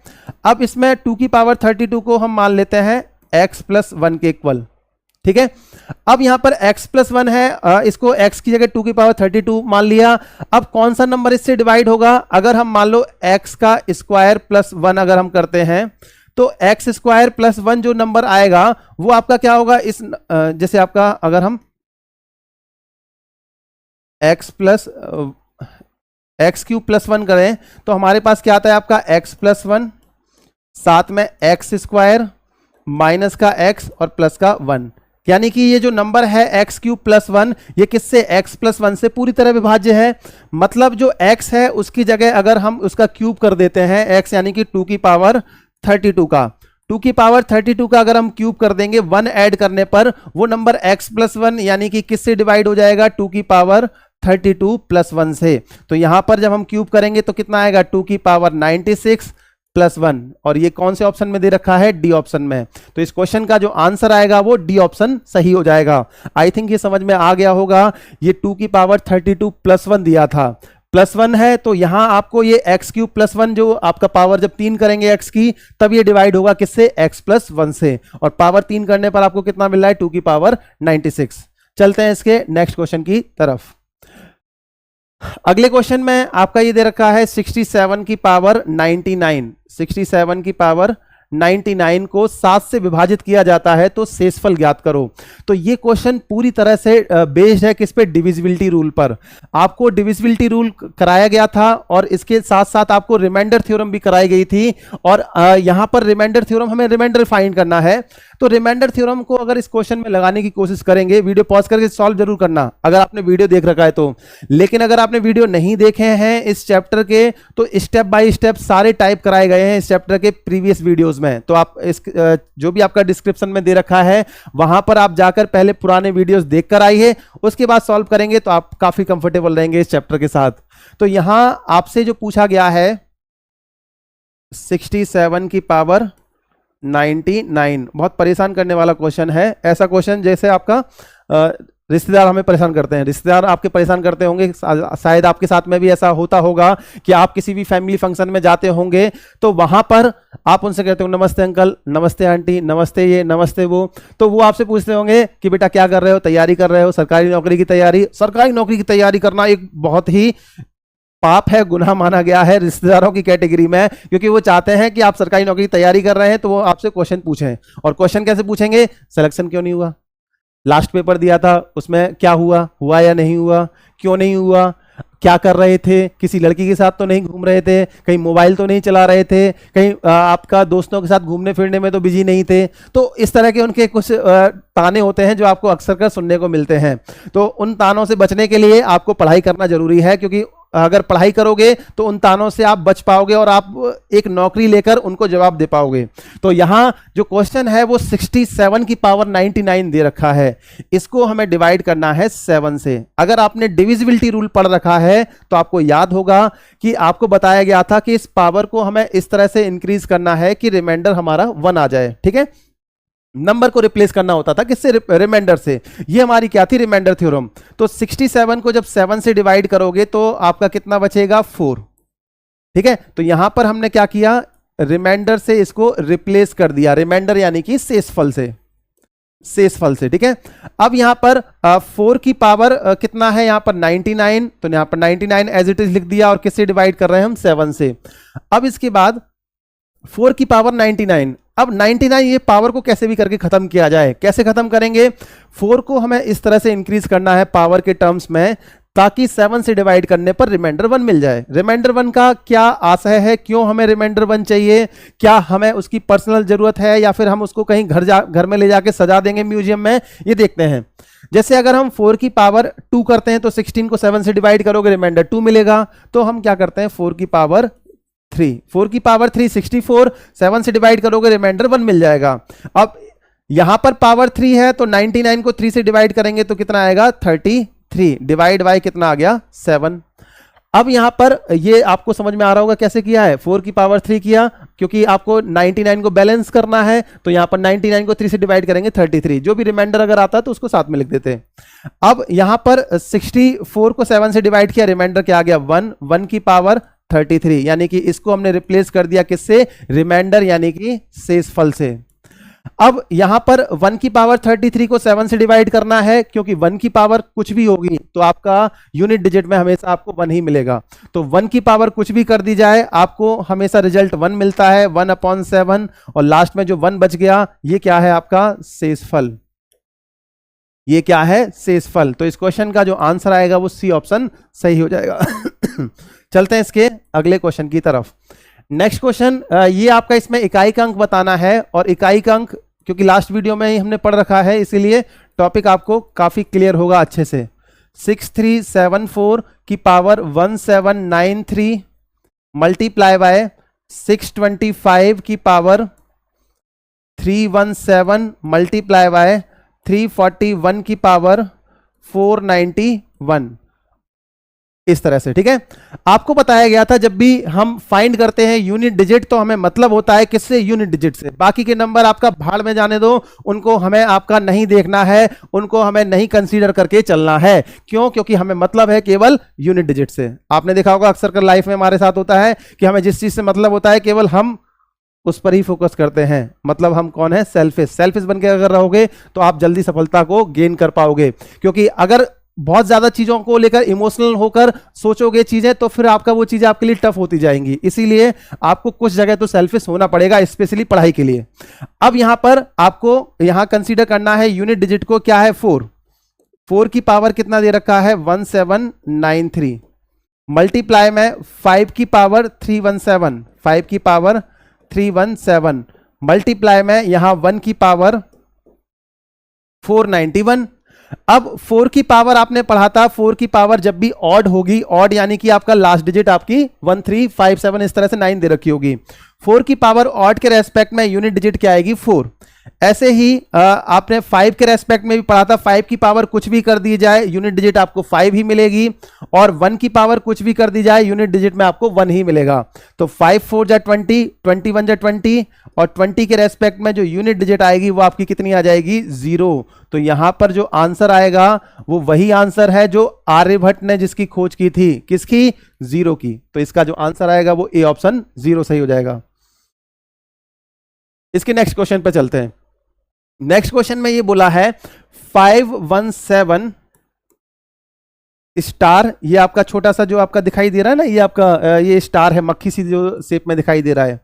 अब इसमें 2 की पावर 32 को हम मान लेते हैं x प्लस 1 के इक्वल। ठीक है, अब यहां पर x प्लस 1 है, इसको x की जगह 2 की पावर 32 मान लिया। अब कौन सा नंबर इससे डिवाइड होगा? अगर हम मान लो x का स्क्वायर प्लस 1 अगर हम करते हैं तो x स्क्वायर प्लस 1 जो नंबर आएगा वो आपका क्या होगा? इस जैसे आपका अगर हम x plus x cube plus 1 करें तो हमारे पास क्या आता है? आपका x प्लस 1, साथ में x स्क्वायर माइनस का x और प्लस का 1, यानी कि ये जो नंबर है x क्यूब प्लस 1 ये किससे? x प्लस 1 से पूरी तरह विभाज्य है। मतलब जो x है उसकी जगह अगर हम उसका क्यूब कर देते हैं, x यानी कि 2 की पावर 32 का, 2 की पावर 32 का अगर हम क्यूब कर देंगे 1 ऐड करने पर वो नंबर x प्लस 1 यानी कि किससे डिवाइड हो जाएगा? 2 की पावर 32 प्लस 1 से। तो यहां पर जब हम क्यूब करेंगे तो कितना आएगा? 2 की पावर 96 प्लस 1, और ये कौन से ऑप्शन में दे रखा है? डी ऑप्शन में। तो इस क्वेश्चन का जो आंसर आएगा वो डी ऑप्शन सही हो जाएगा। आई थिंक ये समझ में आ गया होगा। ये 2 की पावर 32 प्लस 1 दिया था, प्लस 1 है तो यहां आपको ये x क्यूब प्लस 1 जो आपका पावर जब 3 करेंगे x की तब ये डिवाइड होगा किससे? x प्लस 1 से, और पावर 3 करने पर आपको कितना मिल रहा है? 2 की पावर 96। चलते हैं इसके नेक्स्ट क्वेश्चन की तरफ। अगले क्वेश्चन में आपका ये दे रखा है 67 की पावर 99, 67 की पावर 99 को 7 से विभाजित किया जाता है तो शेषफल ज्ञात करो। तो ये क्वेश्चन पूरी तरह से बेस्ड है किस पे? डिविजिबिलिटी रूल पर। आपको डिविजिबिलिटी रूल कराया गया था और इसके साथ साथ आपको रिमाइंडर थ्योरम भी कराई गई थी, और यहां पर रिमाइंडर थ्योरम हमें रिमाइंडर फाइंड करना है। तो रिमाइंडर थ्योरम को अगर इस क्वेश्चन में लगाने की कोशिश करेंगे, वीडियो पॉज करके सॉल्व जरूर करना अगर आपने वीडियो देख रखा है तो, लेकिन अगर आपने वीडियो नहीं देखे हैं इस चैप्टर के तो स्टेप बाय स्टेप सारे टाइप कराए गए हैं इस चैप्टर के प्रीवियस वीडियोस में। तो आप इस जो भी आपका डिस्क्रिप्शन में दे रखा है वहां पर आप जाकर पहले पुराने वीडियोस देखकर आइए, उसके बाद सॉल्व करेंगे तो आप काफी कंफर्टेबल रहेंगे इस चैप्टर के साथ। तो यहां आपसे जो पूछा गया है 67 की पावर 99, बहुत परेशान करने वाला क्वेश्चन है। ऐसा क्वेश्चन जैसे आपका रिश्तेदार हमें परेशान करते हैं, रिश्तेदार आपके परेशान करते होंगे, शायद आपके साथ में भी ऐसा होता होगा कि आप किसी भी फैमिली फंक्शन में जाते होंगे तो वहां पर आप उनसे कहते हो नमस्ते अंकल, नमस्ते आंटी, नमस्ते ये, नमस्ते वो, तो वो आपसे पूछते होंगे कि बेटा क्या कर रहे हो, तैयारी कर रहे हो, सरकारी नौकरी की तैयारी। सरकारी नौकरी की तैयारी करना एक बहुत ही पाप है, गुनाह माना गया है रिश्तेदारों की कैटेगरी में, क्योंकि वो चाहते हैं कि आप सरकारी नौकरी की तैयारी कर रहे हैं तो वो आपसे क्वेश्चन पूछें। और क्वेश्चन कैसे पूछेंगे? सिलेक्शन क्यों नहीं हुआ, लास्ट पेपर दिया था उसमें क्या हुआ या नहीं हुआ, क्यों नहीं हुआ, क्या कर रहे थे, किसी लड़की के साथ तो नहीं घूम रहे थे, कहीं मोबाइल तो नहीं चला रहे थे, कहीं आपका दोस्तों के साथ घूमने फिरने में तो बिजी नहीं थे। तो इस तरह के उनके कुछ ताने होते हैं जो आपको अक्सर कर सुनने को मिलते हैं। तो उन तानों से बचने के लिए आपको पढ़ाई करना जरूरी है, क्योंकि अगर पढ़ाई करोगे तो उन तानों से आप बच पाओगे और आप एक नौकरी लेकर उनको जवाब दे पाओगे। तो यहां जो क्वेश्चन है वो 67 की पावर 99 दे रखा है, इसको हमें डिवाइड करना है 7 से। अगर आपने डिविजिबिलिटी रूल पढ़ रखा है तो आपको याद होगा कि आपको बताया गया था कि इस पावर को हमें इस तरह से इंक्रीज करना है कि रिमाइंडर हमारा 1 आ जाए। ठीक है, नंबर को रिप्लेस करना होता था किससे? रिमाइंडर से। ये हमारी क्या थी? Remainder theorem. तो 67 को जब 7 से डिवाइड करोगे तो आपका कितना बचेगा? 4। ठीक है, तो यहां पर हमने क्या किया? रिमाइंडर से इसको रिप्लेस कर दिया, रिमाइंडर यानी कि शेषफल से, शेषफल से। ठीक है, अब यहां पर 4 की पावर कितना है? यहां पर 99, तो यहां पर 99 एज इट इज लिख दिया और किससे डिवाइड कर रहे हैं हम? 7 से। अब इसके बाद 4 की पावर 99, अब 99 ये पावर को कैसे भी करके खत्म किया जाए। कैसे खत्म करेंगे? 4 को हमें इस तरह से इंक्रीज करना है पावर के टर्म्स में, ताकि 7 से डिवाइड करने पर रिमाइंडर 1 मिल जाए। रिमाइंडर 1 का क्या आशय है, क्यों हमें रिमाइंडर 1 चाहिए? क्या हमें उसकी पर्सनल जरूरत है या फिर हम उसको कहीं घर में ले जाके सजा देंगे म्यूजियम में? ये देखते हैं। जैसे अगर हम 4 की पावर 2 करते हैं तो 16 को 7 से डिवाइड करोगे, रिमाइंडर 2 मिलेगा। तो हम क्या करते हैं? 4 की पावर 3, 4 की पावर 3 64, 7 से डिवाइड करोगे रिमाइंडर 1 मिल जाएगा। अब यहां पर पावर 3 है तो 99 को 3 से डिवाइड करेंगे तो कितना आएगा? 33, डिवाइड बाय कितना आ गया? 7। अब यहां पर ये आपको समझ में आ रहा होगा कैसे किया है। 4 की पावर 3 किया क्योंकि आपको 99 को बैलेंस करना है, तो यहां पर 99 को 3 से डिवाइड करेंगे 33, जो भी रिमाइंडर अगर आता है तो उसको साथ में लिख देते हैं। अब यहां पर 64 को 7 से डिवाइड किया, रिमाइंडर क्या आ गया? 1 की पावर 33, यानी कि इसको हमने रिप्लेस कर दिया किससे? रिमाइंडर यानी कि शेषफल से। अब यहां पर 1 की पावर 33 को 7 से डिवाइड करना है, क्योंकि 1 की पावर कुछ भी होगी तो आपका यूनिट डिजिट में हमेशा आपको 1 ही मिलेगा। तो 1 की पावर कुछ भी कर दी जाए आपको हमेशा रिजल्ट 1 मिलता है, 1/7, और लास्ट में जो 1 बच गया ये क्या है? आपका शेषफल। ये क्या है? शेषफल। तो इस क्वेश्चन का जो आंसर आएगा वो सी ऑप्शन सही हो जाएगा। चलते हैं इसके अगले क्वेश्चन की तरफ। नेक्स्ट क्वेश्चन, ये आपका इसमें इकाई का अंक बताना है, और इकाई का अंक क्योंकि लास्ट वीडियो में ही हमने पढ़ रखा है इसीलिए टॉपिक आपको काफी क्लियर होगा अच्छे से। 6374 की पावर 1793 मल्टीप्लाई बाय 625 की पावर 317 मल्टीप्लाई बाय 341 की पावर 491, इस तरह से। ठीक है, आपको बताया गया था जब भी हम फाइंड करते हैं यूनिट डिजिट तो हमें मतलब होता है किससे? यूनिट डिजिट से। बाकी के नंबर आपका भाड़ में जाने दो, उनको हमें आपका नहीं देखना है, उनको हमें नहीं कंसीडर करके चलना है। क्यों? क्योंकि हमें मतलब है केवल यूनिट डिजिट से। आपने देखा होगा अक्सर कर लाइफ में हमारे साथ होता है कि हमें जिस चीज से मतलब होता है केवल हम उस पर ही फोकस करते हैं। मतलब हम कौन है? सेल्फिश। सेल्फिश बन के अगर रहोगे तो आप जल्दी सफलता को गेन कर पाओगे, क्योंकि अगर बहुत ज्यादा चीजों को लेकर इमोशनल होकर सोचोगे चीजें तो फिर आपका वो चीजें आपके लिए टफ होती जाएंगी। इसीलिए आपको कुछ जगह तो सेल्फिश होना पड़ेगा, स्पेशली पढ़ाई के लिए। अब यहां पर आपको यहां कंसीडर करना है यूनिट डिजिट को, क्या है? 4 की पावर कितना दे रखा है? 1793 मल्टीप्लाई में 5 की पावर 317, 5 की पावर 317 मल्टीप्लाई में यहां 1 की पावर 491। अब 4 की पावर आपने पढ़ा था, 4 की पावर जब भी ऑड होगी, ऑड यानी कि आपका लास्ट डिजिट आपकी 1357 इस तरह से 9 दे रखी होगी, 4 की पावर ऑड के रेस्पेक्ट में यूनिट डिजिट क्या आएगी 4। ऐसे ही आपने 5 के रेस्पेक्ट में भी पढ़ा था, 5 की पावर कुछ भी कर दी जाए यूनिट डिजिट आपको 5 ही मिलेगी, और 1 की पावर कुछ भी कर दी जाए यूनिट डिजिट में आपको 1 ही मिलेगा। तो 5 4 जा 20, 21 जा 20, और 20 के रेस्पेक्ट में जो यूनिट डिजिट आएगी वो आपकी कितनी आ जाएगी 0। तो यहां पर जो आंसर आएगा वो वही आंसर है जो आर्यभट्ट ने जिसकी खोज की थी, किसकी 0 की। तो इसका जो आंसर आएगा वो ए ऑप्शन 0 सही हो जाएगा। इसके नेक्स्ट क्वेश्चन पे चलते हैं। नेक्स्ट क्वेश्चन में ये बोला है 517 स्टार, ये आपका छोटा सा जो आपका दिखाई दे रहा है ना, ये आपका ये स्टार है, मक्खी सी जो शेप में दिखाई दे रहा है,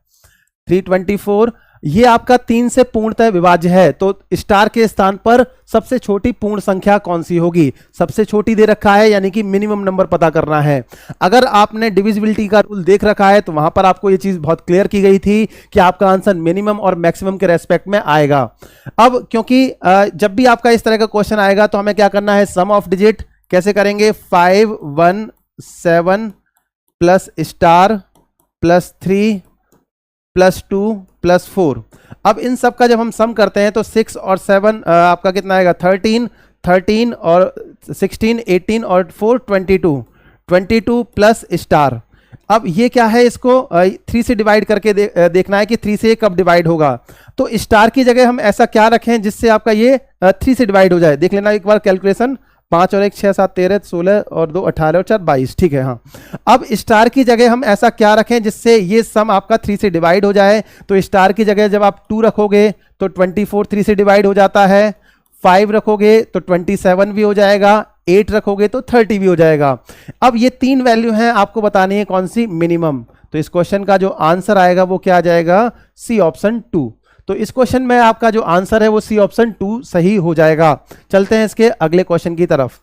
324, ये आपका 3 से पूर्णतः विभाज्य है। तो स्टार के स्थान पर सबसे छोटी पूर्ण संख्या कौन सी होगी? सबसे छोटी दे रखा है, यानी कि मिनिमम नंबर पता करना है। अगर आपने डिविजिबिलिटी का रूल देख रखा है तो वहां पर आपको ये चीज बहुत क्लियर की गई थी कि आपका आंसर मिनिमम और मैक्सिमम के रेस्पेक्ट में आएगा। अब क्योंकि जब भी आपका इस तरह का क्वेश्चन आएगा तो हमें क्या करना है, सम ऑफ डिजिट कैसे करेंगे, 517 plus star plus 3 plus 2 plus 4। अब इन सब का जब हम सम करते हैं तो 6 और 7 आपका कितना आएगा 13, 13 और 16 18 और 4 22, 22 प्लस स्टार। अब ये क्या है, इसको 3 से डिवाइड करके देखना है कि 3 से कब डिवाइड होगा। तो स्टार की जगह हम ऐसा क्या रखें जिससे आपका ये 3 से डिवाइड हो जाए, देख लेना एक बार कैलकुलेशन, 5 और 1 6 7 13 16 और 2 18 और 4 22, ठीक है। हाँ, अब स्टार की जगह हम ऐसा क्या रखें जिससे ये सम आपका 3 से डिवाइड हो जाए। तो स्टार की जगह जब आप 2 रखोगे तो 24 3 से डिवाइड हो जाता है, 5 रखोगे तो 27 भी हो जाएगा, 8 रखोगे तो 30 भी हो जाएगा। अब ये 3 वैल्यू हैं, आपको बतानी है कौन सी मिनिमम। तो इस क्वेश्चन का जो आंसर आएगा वो क्या आ जाएगा, सी ऑप्शन 2। तो इस क्वेश्चन में आपका जो आंसर है वो सी ऑप्शन 2 सही हो जाएगा। चलते हैं इसके अगले क्वेश्चन की तरफ।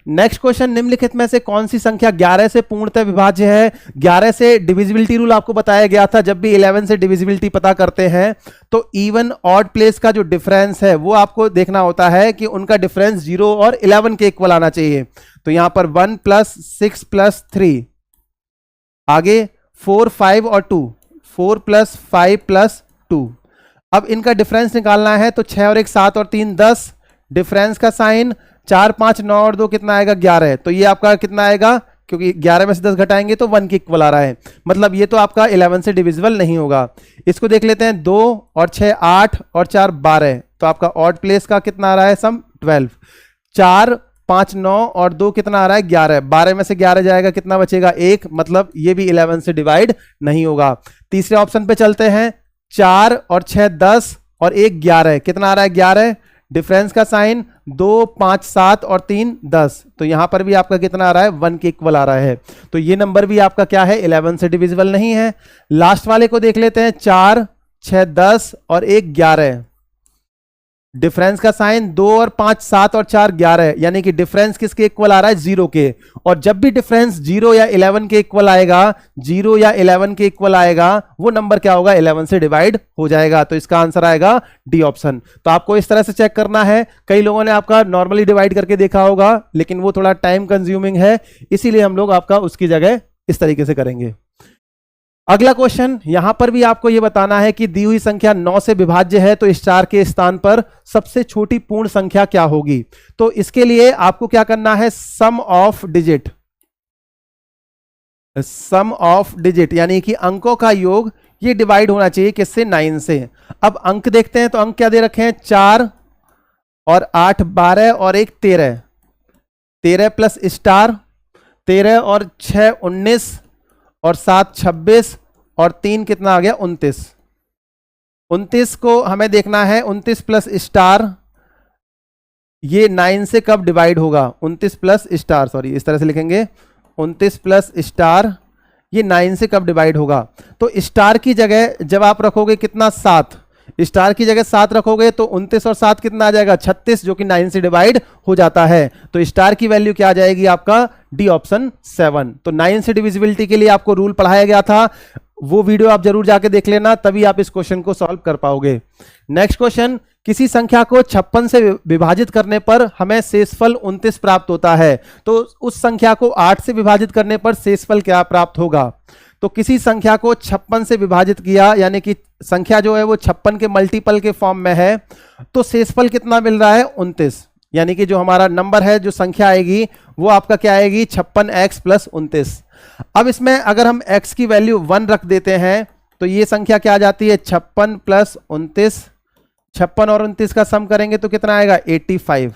नेक्स्ट क्वेश्चन, निम्नलिखित में से कौन सी संख्या 11 से पूर्णतः विभाज्य है? 11 से डिविजिबिलिटी रूल आपको बताया गया था, जब भी 11 से डिविजिबिलिटी पता करते हैं तो इवन ऑड प्लेस का जो डिफरेंस है वो आपको देखना होता है कि उनका डिफरेंस 0 और 11 के इक्वल आना चाहिए। तो यहां पर 1 प्लस 6 प्लस 3, आगे 4 5 और 2, 4 प्लस 5 प्लस 2। अब इनका डिफरेंस निकालना है तो 6 और 1 7 और 3 10, डिफरेंस का साइन 4 5 9 और 2 कितना आएगा 11। तो ये आपका कितना आएगा, क्योंकि 11 में से 10 घटाएंगे तो 1 के इक्वल आ रहा है, मतलब ये तो आपका 11 से डिविजिबल नहीं होगा। इसको देख लेते हैं, 2 और 6 8 और 4 12, तो आपका ऑड प्लेस का कितना आ रहा है सम 12, 4 5 9 और 2 कितना आ रहा है 11, 12 में से 11 जाएगा कितना बचेगा 1, मतलब ये भी 11 से डिवाइड नहीं होगा। तीसरे ऑप्शन पे चलते हैं, 4 और 6 10 और 1 11, कितना आ रहा है 11, डिफरेंस का साइन 2 5 7 और 3 10, तो यहां पर भी आपका कितना आ रहा है 1 के इक्वल आ रहा है। तो ये नंबर भी आपका क्या है 11 से डिविजिबल नहीं है। लास्ट वाले को देख लेते हैं, 4 6 10 और 1 11, डिफरेंस का साइन 2 और 5 7 और 4 11, यानी कि डिफरेंस किसके इक्वल आ रहा है 0 के। और जब भी डिफरेंस 0 या 11 के इक्वल आएगा, 0 या 11 के इक्वल आएगा, वो नंबर क्या होगा 11 से डिवाइड हो जाएगा। तो इसका आंसर आएगा डी ऑप्शन। तो आपको इस तरह से चेक करना है। कई लोगों ने आपका नॉर्मली डिवाइड करके देखा होगा, लेकिन वो थोड़ा टाइम कंज्यूमिंग है, इसीलिए हम लोग आपका उसकी जगह इस तरीके से करेंगे। अगला क्वेश्चन, यहां पर भी आपको यह बताना है कि दी हुई संख्या 9 से विभाज्य है तो स्टार के स्थान पर सबसे छोटी पूर्ण संख्या क्या होगी। तो इसके लिए आपको क्या करना है, sum of digit, sum of digit यानी कि अंकों का योग, ये डिवाइड होना चाहिए किससे 9 से। अब अंक देखते हैं, तो अंक क्या दे रखे हैं, 4 और 8 12 और 1 13, 13 प्लस स्टार, 13 और 6 19 और 7 26 और 3 कितना आ गया 29। 29 को हमें देखना है, 29 प्लस स्टार, ये 9 से कब डिवाइड होगा, 29 प्लस स्टार, सॉरी इस तरह से लिखेंगे, 29 प्लस स्टार ये 9 से कब डिवाइड होगा। तो स्टार की जगह जब आप रखोगे कितना 7, स्टार की जगह 7 रखोगे तो 29 और 7 कितना आ जाएगा 36, जो कि 9 से डिवाइड हो जाता है। तो स्टार की वैल्यू क्या आ जाएगी आपका डी ऑप्शन 7। तो 9 से डिविजिबिलिटी के लिए आपको रूल पढ़ाया गया था, वो वीडियो आप जरूर जाके देख लेना, तभी आप इस क्वेश्चन को सॉल्व कर पाओगे। नेक्स्ट क्वेश्चन, किसी संख्या को 56 से विभाजित करने पर हमें शेषफल 29 प्राप्त होता है, तो उस संख्या को 8 से विभाजित करने पर शेषफल क्या प्राप्त होगा। तो किसी संख्या को 56 से विभाजित किया, यानी कि संख्या जो है वो 56 के मल्टीपल के फॉर्म में है, तो शेषफल कितना मिल रहा है 29, यानी कि जो हमारा नंबर है, जो संख्या आएगी वो आपका क्या आएगी 56x प्लस 29। अब इसमें अगर हम x की वैल्यू 1 रख देते हैं तो ये संख्या क्या आ जाती है 56 प्लस 29, 56 और 29 का सम करेंगे तो कितना आएगा 85।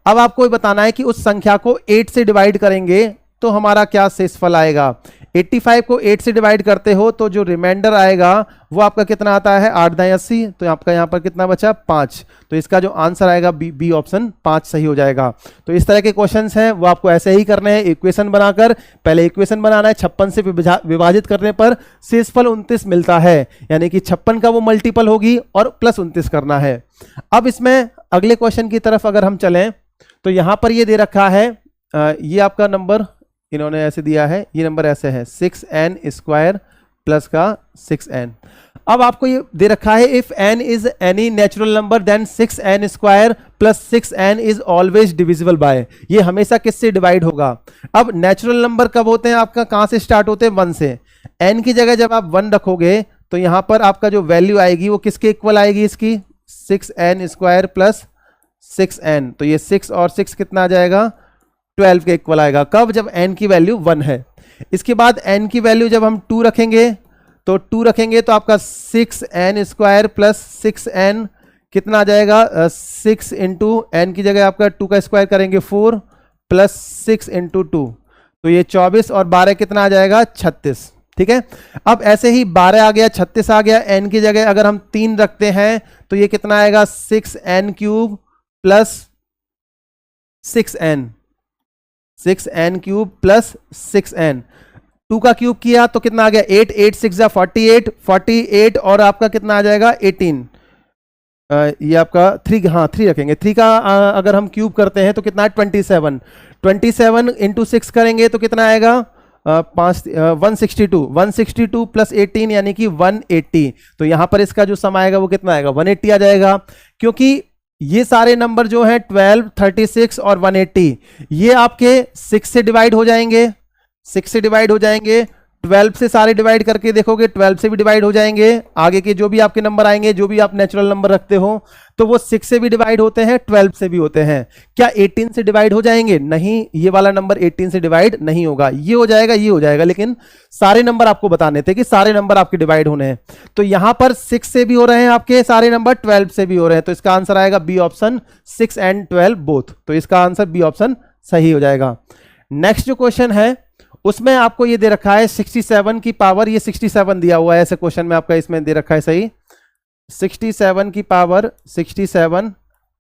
अब आपको ये बताना है कि उस संख्या को 8 से डिवाइड करेंगे तो हमारा क्या शेषफल आएगा। 85 को 8 से डिवाइड करते हो तो जो रिमाइंडर आएगा वो आपका कितना आता है 8 दाएं 80, तो आपका यहाँ पर कितना बचा 5। तो इसका जो आंसर आएगा बी ऑप्शन 5 सही हो जाएगा। तो इस तरह के क्वेश्चंस हैं वो आपको ऐसे ही करने हैं, इक्वेशन बनाकर। पहले इक्वेशन बनाना है, 56 से विभाजित करने पर शेषफल 29 मिलता है, यानी कि 56 का वो मल्टीपल होगी और प्लस 29 करना है। अब इसमें अगले क्वेश्चन की तरफ अगर हम चलें तो यहाँ पर ये दे रखा है, ये आपका नंबर इन्होंने ऐसे दिया है, ये नंबर ऐसे है 6n स्क्वायर प्लस का 6n। अब आपको ये दे रखा है if n is any natural number then 6n square plus 6n is always divisible by, ये हमेशा किससे डिवाइड होगा। अब नेचुरल नंबर कब होते हैं आपका, कहां से स्टार्ट होते हैं 1 से। n की जगह जब आप 1 रखोगे तो यहां पर आपका जो वैल्यू आएगी वो किसके इक्वल आएगी, इसकी 6n स्क्वायर प्लस 6n। तो ये 6 और 6 कितना आ जाएगा 12 के इक्वल आएगा, कब, जब n की वैल्यू 1 है। इसके बाद n की वैल्यू जब हम 2 रखेंगे तो 2 रखेंगे तो आपका 6n स्क्वायर प्लस 6n कितना आ जाएगा 6 इंटू n की जगह आपका 2 का स्क्वायर करेंगे 4 प्लस 6 इंटू 2, तो ये 24 और 12 कितना आ जाएगा 36। ठीक है, अब ऐसे ही 12 आ गया, 36 आ गया, n की जगह अगर हम 3 रखते हैं तो ये कितना आएगा 6n cube plus 6n, 6n cube plus 6n। 2 का क्यूब किया तो कितना आ गया 8, 8 6 जा 48, 48 और आपका कितना आ जाएगा 18। ये आपका 3, हाँ 3 रखेंगे, 3 का अगर हम क्यूब करते हैं तो कितना है 27, 27 इंटू 6 करेंगे तो कितना आएगा 162, 162 प्लस 18 यानी कि 180। तो यहां पर इसका जो सम आएगा वो कितना आएगा 180 आ जाएगा, क्योंकि ये सारे नंबर जो हैं 12, 36 और 180 ये आपके 6 से डिवाइड हो जाएंगे, 6 से डिवाइड हो जाएंगे, 12 से सारे डिवाइड करके देखोगे 12 से भी डिवाइड हो जाएंगे, आगे के जो भी आपके नंबर आएंगे, जो भी आप नेचुरल नंबर रखते हो तो वो 6 से भी डिवाइड होते हैं, 12 से भी होते हैं। क्या 18 से डिवाइड हो जाएंगे? नहीं, ये वाला नंबर 18 से डिवाइड नहीं होगा, ये हो जाएगा, ये हो जाएगा, लेकिन सारे नंबर आपको बताने थे कि सारे नंबर आपके डिवाइड होने हैं। तो यहां पर 6 से भी हो रहे हैं आपके सारे नंबर, 12 से भी हो रहे हैं, तो इसका आंसर आएगा बी ऑप्शन 6 एंड 12 बोथ। तो इसका आंसर बी ऑप्शन सही हो जाएगा। नेक्स्ट जो क्वेश्चन है उसमें आपको ये दे रखा है 67 की पावर, ये 67 दिया हुआ है ऐसे क्वेश्चन में आपका, इसमें दे रखा है सही 67 की पावर 67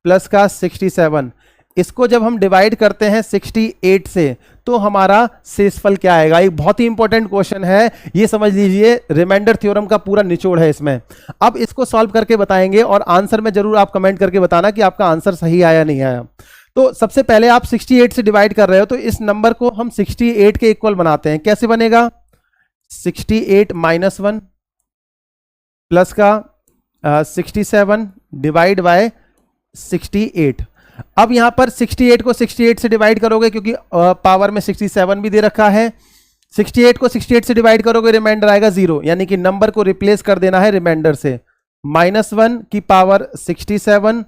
प्लस का 67, इसको जब हम डिवाइड करते हैं 68 से तो हमारा शेषफल क्या आएगा। एक बहुत ही इंपॉर्टेंट क्वेश्चन है, ये समझ लीजिए रिमाइंडर थ्योरम का पूरा निचोड़ है इसमें। अब इसको सॉल्व करके बताएंगे और आंसर में जरूर आप कमेंट करके बताना कि आपका आंसर सही आया नहीं आया। तो सबसे पहले आप 68 से डिवाइड कर रहे हो तो इस नंबर को हम 68 के इक्वल बनाते हैं। कैसे बनेगा 68 माइनस 1 प्लस का 67 डिवाइड बाय 68। अब यहां पर 68 को 68 से डिवाइड करोगे क्योंकि पावर में 67 भी दे रखा है, 68 को 68 से डिवाइड करोगे रिमाइंडर आएगा 0, यानी कि नंबर को रिप्लेस कर देना है रिमाइंडर से। -1 की पावर 67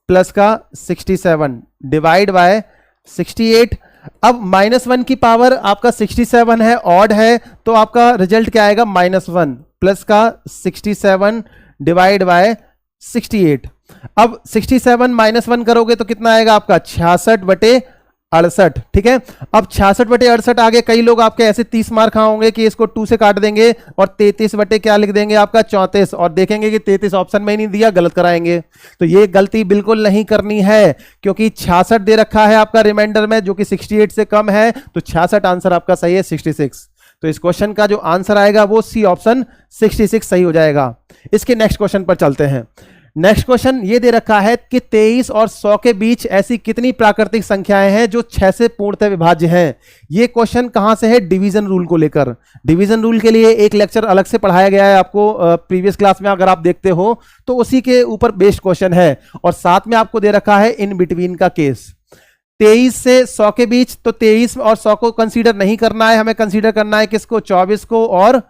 प्लस का 67 डिवाइड बाय 68। अब -1 की पावर आपका 67 है, ऑड है, तो आपका रिजल्ट क्या आएगा -1 प्लस का 67 डिवाइड बाय 68। अब 67 -1 करोगे तो कितना आएगा आपका 66/68। ठीक है, अब 66/68 आगे कई लोग आपके ऐसे 30 मार्क होंगे कि इसको 2 से काट देंगे और 33 क्या लिख देंगे आपका 34 और देखेंगे कि 33 ऑप्शन में ही नहीं दिया, गलत कराएंगे। तो ये गलती बिल्कुल नहीं करनी है क्योंकि 66 दे रखा है आपका रिमाइंडर में जो कि 68 से कम है, तो 66 आंसर आपका सही है 66। तो इस क्वेश्चन का जो आंसर आएगा वो सी ऑप्शन 66 सही हो जाएगा। इसके नेक्स्ट क्वेश्चन पर चलते हैं। नेक्स्ट क्वेश्चन ये दे रखा है कि 23 और 100 के बीच ऐसी कितनी प्राकृतिक संख्याएं हैं जो 6 से पूर्णतः विभाज्य हैं। ये क्वेश्चन कहां से है? डिवीजन रूल को लेकर। डिवीजन रूल के लिए एक लेक्चर अलग से पढ़ाया गया है आपको प्रीवियस क्लास में, अगर आप देखते हो तो उसी के ऊपर बेस्ड क्वेश्चन है। और साथ में आपको दे रखा है इन बिटवीन का केस। 23 से 100 के बीच, तो 23 और 100 को कंसीडर नहीं करना है, हमें कंसीडर करना है किसको? 24 को, और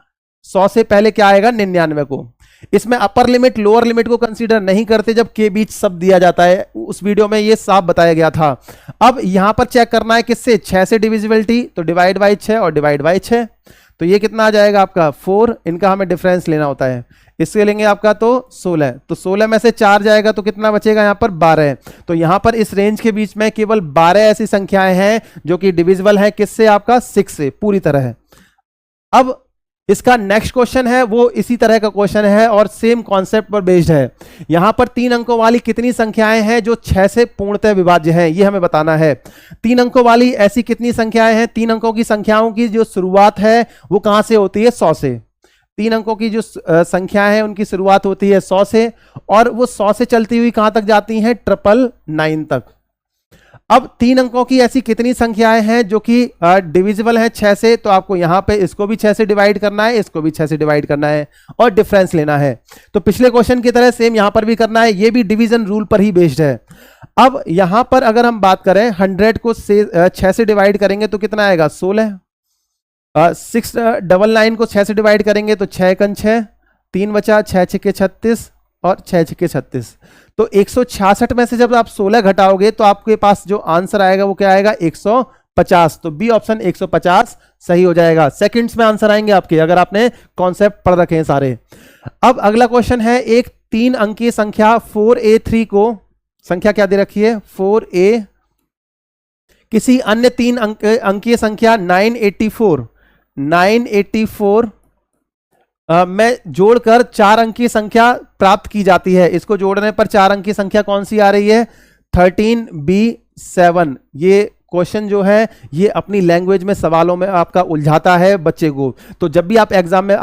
100 से पहले क्या आएगा? 99 को। इसमें अपर लिमिट लोअर लिमिट को कंसीडर नहीं करते जब के बीच सब दिया जाता है, उस वीडियो में ये साफ बताया गया था। अब यहां पर चेक करना है किससे? 6 से डिविजिबिलिटी, तो डिवाइड बाई 6 और डिवाइड बाई 6, तो ये कितना आ जाएगा आपका? 4। इनका हमें डिफरेंस लेना होता है, इससे लेंगे आपका तो 16, तो 16 में से 4 जाएगा तो कितना बचेगा यहाँ पर? 12। तो यहाँ पर इस रेंज के बीच में केवल 12 ऐसी संख्याएं हैं जो कि डिविजिबल है किससे? आपका 6 से पूरी तरह है। अब इसका नेक्स्ट क्वेश्चन है वो इसी तरह का क्वेश्चन है और सेम कॉन्सेप्ट पर बेस्ड है। यहां पर 3 अंकों वाली कितनी संख्याएं हैं जो 6 से पूर्णतः विभाज्य हैं, ये हमें बताना है। 3 अंकों वाली ऐसी कितनी संख्याएं हैं? 3 अंकों की संख्याओं की जो शुरुआत है वो कहां से होती है? 100 से। 3 अंकों की जो संख्याएं हैं उनकी शुरुआत होती है 100 से, और वो 100 से चलती हुई कहां तक जाती हैं? 999 तक। अब 3 अंकों की ऐसी कितनी संख्याएं हैं जो कि डिविजिबल हैं 6 से? तो आपको यहां पे इसको भी 6 से डिवाइड करना है, इसको भी 6 से डिवाइड करना है और डिफरेंस लेना है। तो पिछले क्वेश्चन की तरह सेम यहां पर भी करना है, ये भी डिवीजन रूल पर ही बेस्ड है। अब यहां पर अगर हम बात करें 100 को 6 से डिवाइड करेंगे तो कितना आएगा? 16। 699 को 6 से डिवाइड करेंगे तो 6 × 6, 3 बचा, 6 × 6 = 36 और 6 × 6 = 36। तो 166 में से जब आप 16 घटाओगे तो आपके पास जो आंसर आएगा वो क्या आएगा? 150। तो बी ऑप्शन 150 सही हो जाएगा। सेकंड्स में आंसर आएंगे आपके, अगर आपने कॉन्सेप्ट पढ़ रखे हैं सारे। अब अगला क्वेश्चन है, एक 3 अंकीय संख्या 4a3 को, संख्या क्या दे रखी है? 4a, किसी अन्य 3 अंकीय संख्या 984 में जोड़कर 4 अंक की संख्या प्राप्त की जाती है। इसको जोड़ने पर 4 अंक की संख्या कौन सी आ रही है? 13b7। ये क्वेश्चन जो है ये अपनी लैंग्वेज में सवालों में आपका उलझाता है बच्चे को। तो जब भी आप एग्जाम में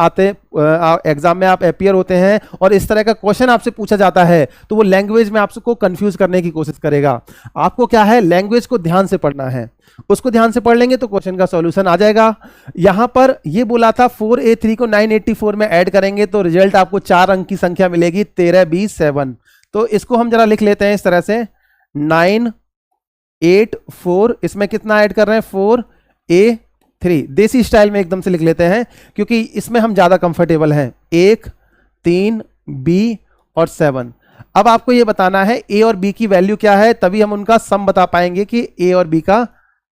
आप अपियर होते हैं और इस तरह का क्वेश्चन आपसे पूछा जाता है तो वो लैंग्वेज में आपको कंफ्यूज करने की कोशिश करेगा। आपको क्या है? लैंग्वेज को ध्यान से पढ़ना है, उसको ध्यान से पढ़ लेंगे तो क्वेश्चन का सॉल्यूशन आ जाएगा। यहां पर ये बोला था 4a3 को 984 में ऐड करेंगे तो रिजल्ट आपको 4 अंक की संख्या मिलेगी 13b7। तो इसको हम जरा लिख लेते हैं इस तरह से 984, इसमें कितना ऐड कर रहे हैं? 4a3। देसी स्टाइल में एकदम से लिख लेते हैं क्योंकि इसमें हम ज्यादा कंफर्टेबल हैं। 1 3 b और 7। अब आपको ये बताना है a और b की वैल्यू क्या है, तभी हम उनका सम बता पाएंगे कि a और b का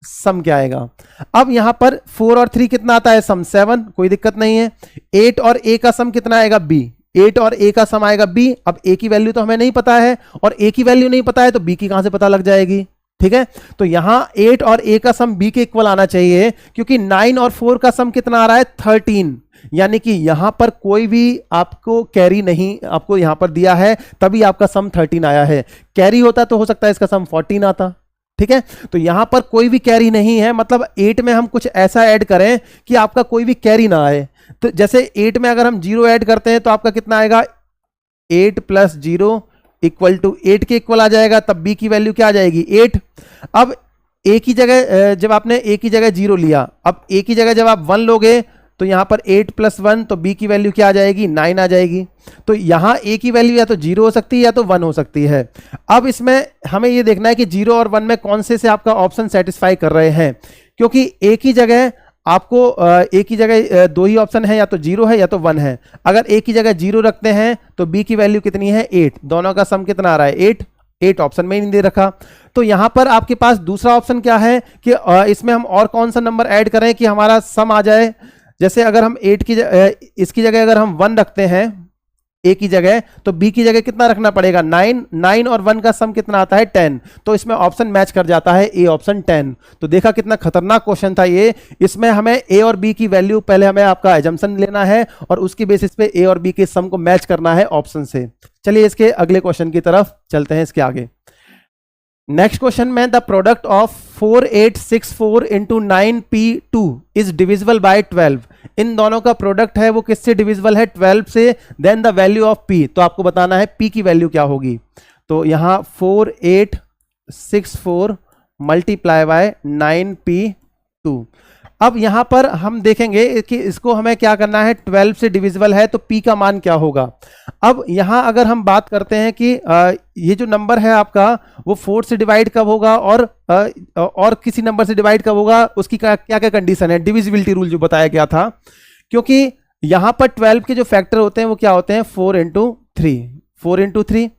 सम क्या आएगा। अब यहां पर 4 और 3 कितना आता है? सम 7, कोई दिक्कत नहीं है। 8 और a का सम कितना आएगा? b। 8 और a का सम आएगा b। अब a की वैल्यू तो हमें नहीं पता है और a की वैल्यू नहीं पता है तो b की कहां से पता लग जाएगी? ठीक है, तो यहां 8 और a का सम b के इक्वल आना चाहिए क्योंकि 9 और 4 का सम कितना आ रहा है? 13। यानी कि यहां पर कोई भी आपको कैरी नहीं आपको यहां पर दिया है, तभी आपका सम 13 आया है। कैरी होता तो हो सकता है इसका सम 14 आता। ठीक है, तो यहां पर कोई भी कैरी नहीं है, मतलब 8 में हम कुछ ऐसा ऐड करें कि आपका कोई भी कैरी ना आए। तो जैसे 8 में अगर हम 0 ऐड करते हैं तो आपका कितना आएगा? 8 + 0 = 8 के इक्वल आ जाएगा, तब b की वैल्यू क्या आ जाएगी? 8। अब a की जगह जब आपने a की जगह 0 लिया, अब a की जगह जब आप 1 लोगे तो यहां पर 8 + 1 तो b की वैल्यू क्या आ जाएगी? 9 आ जाएगी। तो यहां a की वैल्यू या तो 0 हो सकती है या तो 1 हो सकती है। अब इसमें हमें ये देखना है कि 0 और 1 में कौन से आपका ऑप्शन सेटिस्फाई कर रहे हैं, क्योंकि a की जगह आपको a की जगह 2 ही ऑप्शन है, या तो 0 है या तो 1 है। अगर a की जगह 0 रखते हैं तो b की वैल्यू कितनी है? 8। दोनों का सम कितना आ रहा है? 8 ऑप्शन में ही नहीं दे रखा। तो यहां पर आपके पास दूसरा ऑप्शन क्या है कि इसमें हम और कौन सा नंबर ऐड करें कि हमारा सम आ जाए। जैसे अगर हम 8 की इसकी जगह अगर हम 1 रखते हैं a की जगह, तो b की जगह कितना रखना पड़ेगा? 9 और 1 का सम कितना आता है? 10। तो इसमें ऑप्शन मैच कर जाता है a ऑप्शन 10। तो देखा कितना खतरनाक क्वेश्चन था ये। इसमें हमें a और b की वैल्यू पहले हमें आपका एजम्पशन लेना है और उसकी बेसिस पे a और b के सम को मैच करना है ऑप्शन से। चलिए इसके अगले क्वेश्चन की तरफ चलते हैं इसके आगे। नेक्स्ट क्वेश्चन में the product of 4864 × 9p2 is divisible by 12। इन दोनों का प्रोडक्ट है वो किससे डिविजिबल है, 12 से, then the value of p, तो आपको बताना है p की वैल्यू क्या होगी। तो यहां 4864 मल्टीप्लाई बाय 9p2। अब यहां पर हम देखेंगे कि इसको हमें क्या करना है, 12 से डिविजिबल है तो p का मान क्या होगा। अब यहां अगर हम बात करते हैं कि ये जो नंबर है आपका वो 4 से डिवाइड कब होगा और किसी नंबर से डिवाइड कब होगा, उसकी क्या क्या कंडीशन है, डिविजिबिलिटी रूल जो बताया गया था। क्योंकि यहां पर 12 के जो फैक्टर होते हैं वो क्या होते हैं, 4 इंटू 3,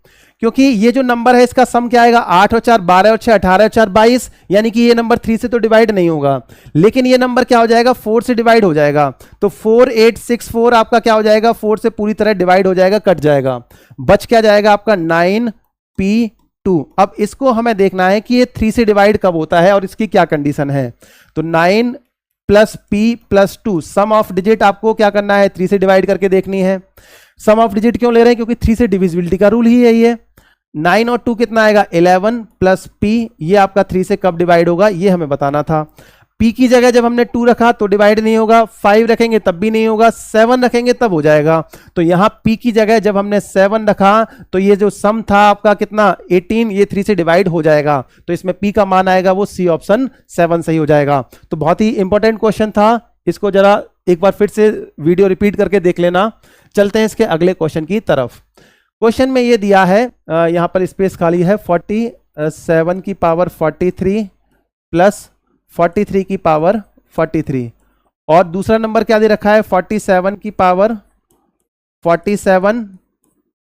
क्योंकि ये जो नंबर है इसका सम क्या आएगा, 8 और 4 12 और 6 18 और 4 22, यानी कि ये नंबर 3 से तो डिवाइड नहीं होगा, लेकिन ये नंबर क्या हो जाएगा, 4 से डिवाइड हो जाएगा। तो 4864 आपका क्या हो जाएगा, 4 से पूरी तरह डिवाइड हो जाएगा, कट जाएगा, बच क्या जाएगा आपका 9p2। अब इसको हमें देखना है कि ये 3 से डिवाइड कब होता है और इसकी क्या कंडीशन है। तो 9 plus p plus 2, sum of digit आपको क्या करना है, 3 से डिवाइड करके देखनी है। सम ऑफ डिजिट क्यों ले रहे हैं, क्योंकि 3 से डिविजिबिलिटी का रूल ही है ये। 9 और 2 कितना आएगा, 11 प्लस p, ये आपका 3 से कब डिवाइड होगा ये हमें बताना था। p की जगह जब हमने 2 रखा तो डिवाइड नहीं होगा, 5 रखेंगे तब भी नहीं होगा, 7 रखेंगे तब हो जाएगा। तो यहां p की जगह जब हमने 7 रखा तो ये जो सम था आपका कितना 18, ये 3 से डिवाइड हो जाएगा, तो इसमें p का मान आएगा वो सी ऑप्शन 7 सही हो जाएगा। तो बहुत ही इंपॉर्टेंट क्वेश्चन था, इसको जरा एक बार फिर से वीडियो रिपीट करके देख लेना। चलते हैं इसके अगले क्वेश्चन की तरफ। क्वेश्चन में ये दिया है, यहां पर स्पेस खाली है, 47 की पावर 43 प्लस 43 की पावर 43, और दूसरा नंबर क्या दे रखा है, 47 की पावर 47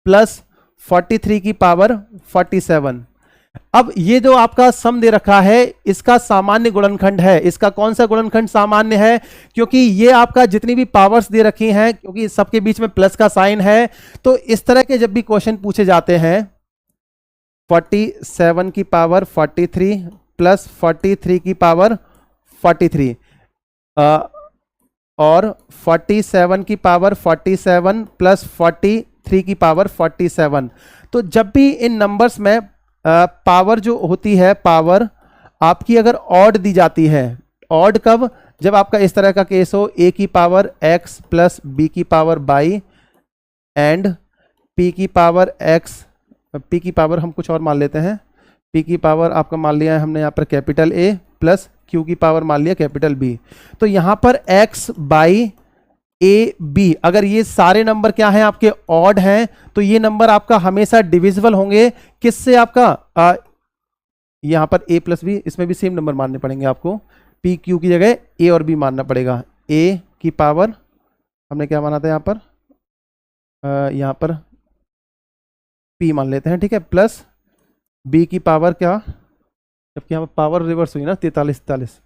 प्लस 43 की पावर 47। अब ये जो आपका सम दे रखा है इसका सामान्य गुणनखंड है, इसका कौन सा गुणनखंड सामान्य है, क्योंकि ये आपका जितनी भी पावर्स दे रखी हैं, क्योंकि सबके बीच में प्लस का साइन है, तो इस तरह के जब भी क्वेश्चन पूछे जाते हैं 47 की पावर 43 प्लस 43 की पावर 43 और 47 की पावर 47 प्लस 43 की पावर 47, तो जब भी इन नंबर्स में पावर जो होती है, पावर आपकी अगर ऑड दी जाती है, ऑड कब, जब आपका इस तरह का केस हो, a की पावर x प्लस b की पावर बाई एंड p की पावर x, p की पावर हम कुछ और मान लेते हैं, p की पावर आपका मान लिया है हमने यहाँ पर कैपिटल A प्लस q की पावर मान लिया कैपिटल B। तो यहाँ पर x बाई ए बी, अगर ये सारे नंबर क्या हैं आपके ऑड हैं, तो ये नंबर आपका हमेशा डिविजिबल होंगे किससे, आपका यहां पर a प्लस बी, इसमें भी सेम नंबर मानने पड़ेंगे आपको, p q की जगह a और b मानना पड़ेगा। a की पावर हमने क्या माना था यहां पर p मान लेते हैं, ठीक है, प्लस b की पावर क्या, जबकि यहां पर पावर रिवर्स हुई ना, 43,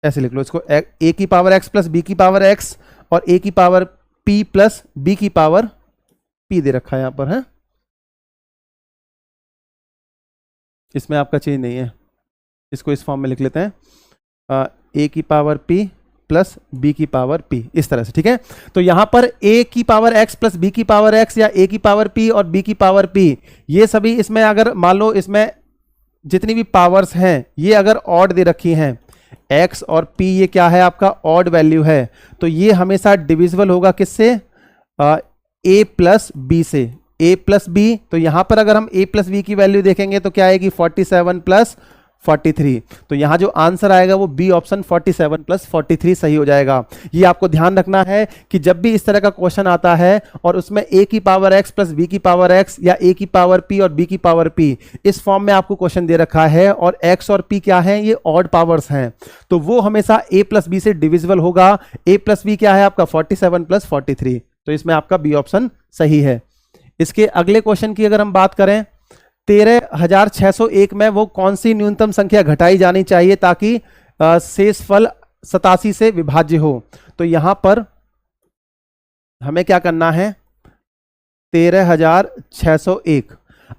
ऐसे लिख लो इसको, a की पावर x प्लस b की पावर x और a की पावर p प्लस b की पावर p दे रखा है यहां पर, है, इसमें आपका चेंज नहीं है, इसको इस फॉर्म में लिख लेते हैं, a की पावर p प्लस b की पावर p, इस तरह से, ठीक है। तो यहां पर a की पावर x प्लस b की पावर x या a की पावर p और b की पावर p, ये सभी इसमें अगर मान लो इसमें जितनी भी पावर्स हैं ये अगर ऑड दे रखी हैं, x और p ये क्या है आपका ऑड वैल्यू है, तो ये हमेशा डिविजिबल होगा किससे, a प्लस b से, a प्लस b। तो यहां पर अगर हम a प्लस b की वैल्यू देखेंगे तो क्या आएगी 47 प्लस 43, तो यहां जो आंसर आएगा वो बी ऑप्शन 47 प्लस 43 सही हो जाएगा। ये आपको ध्यान रखना है कि जब भी इस तरह का क्वेश्चन आता है और उसमें a की पावर x प्लस b की पावर x या a की पावर p और b की पावर p, इस फॉर्म में आपको क्वेश्चन दे रखा है और x और p क्या है, ये ऑड पावर्स हैं, तो वो हमेशा a प्लस b से डिविजिबल होगा। a प्लस b क्या है आपका 47 प्लस 43, तो इसमें आपका बी ऑप्शन सही है। इसके अगले क्वेश्चन की अगर हम बात करें, 13,601 में वो कौन सी न्यूनतम संख्या घटाई जानी चाहिए ताकि शेष फल 87 से विभाज्य हो। तो यहां पर हमें क्या करना है, 13,601,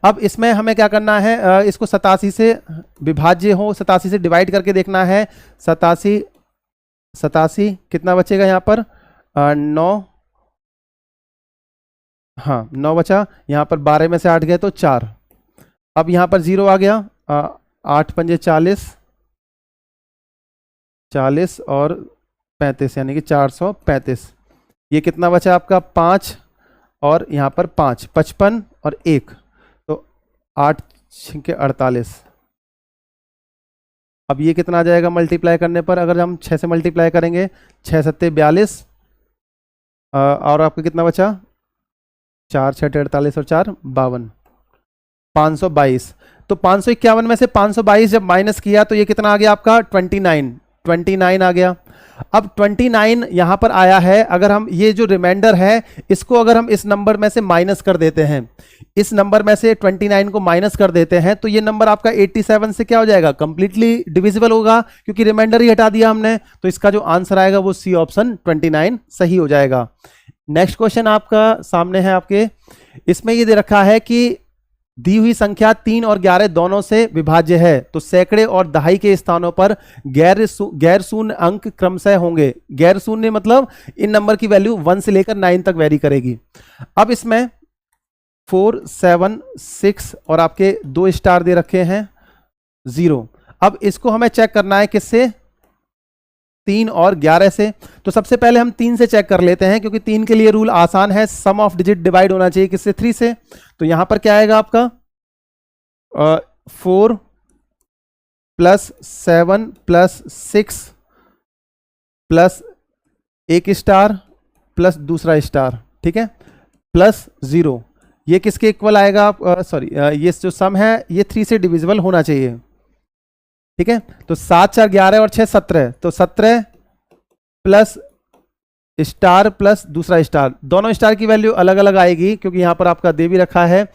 अब इसमें हमें क्या करना है, इसको 87 से विभाज्य हो, 87 से डिवाइड करके देखना है। 87 कितना बचेगा यहाँ पर, 9, हाँ 9 बचा, यहाँ पर 12 में से 8 गए तो 4, अब यहाँ पर 0 आ गया, 8 पंजे 40, 40 और 35 यानी कि 435। ये कितना बचा आपका 5 और यहाँ पर 5, 55 और 1, तो 8 6 48। अब ये कितना आ जाएगा मल्टीप्लाई करने पर, अगर हम 6 से मल्टीप्लाई करेंगे, 6 7 42 और आपका कितना बचा 4 6 48 और 4 52, 522। तो 551 में से 522 जब माइनस किया तो ये कितना आ गया आपका 29 आ गया। अब 29 यहां पर आया है, अगर हम ये जो रिमाइंडर है इसको अगर हम इस नंबर में से माइनस कर देते हैं, इस नंबर में से 29 को माइनस कर देते हैं, तो ये नंबर आपका 87 से क्या हो जाएगा, कंप्लीटली डिविजिबल होगा, क्योंकि रिमाइंडर ही हटा दिया हमने। तो इसका जो आंसर आएगा वो सी ऑप्शन 29 सही हो जाएगा। नेक्स्ट क्वेश्चन आपका सामने है आपके, इसमें ये दे रखा है कि दी हुई संख्या 3 और 11 दोनों से विभाज्य है, तो सैकड़े और दहाई के स्थानों पर गैर शून्य अंक क्रमशः होंगे। गैर शून्य मतलब इन नंबर की वैल्यू 1 से लेकर 9 तक वेरी करेगी। अब इसमें 4 7 6 और आपके 2 स्टार दे रखे हैं 0। अब इसको हमें चेक करना है किससे, 3 और 11 से। तो सबसे पहले हम 3 से चेक कर लेते हैं, क्योंकि 3 के लिए रूल आसान है, सम ऑफ डिजिट डिवाइड होना चाहिए किससे, 3 से। तो यहां पर क्या आएगा आपका 4 + 7 + 6 प्लस 1 स्टार प्लस दूसरा स्टार, ठीक है, प्लस 0। ये किसके इक्वल आएगा, सॉरी ये जो सम है ये 3 से डिविजिबल होना चाहिए, ठीक है। तो 7 4 11 और 6 17, तो 17 प्लस स्टार प्लस दूसरा स्टार, दोनों स्टार की वैल्यू अलग अलग आएगी क्योंकि यहां पर आपका दे भी रखा है।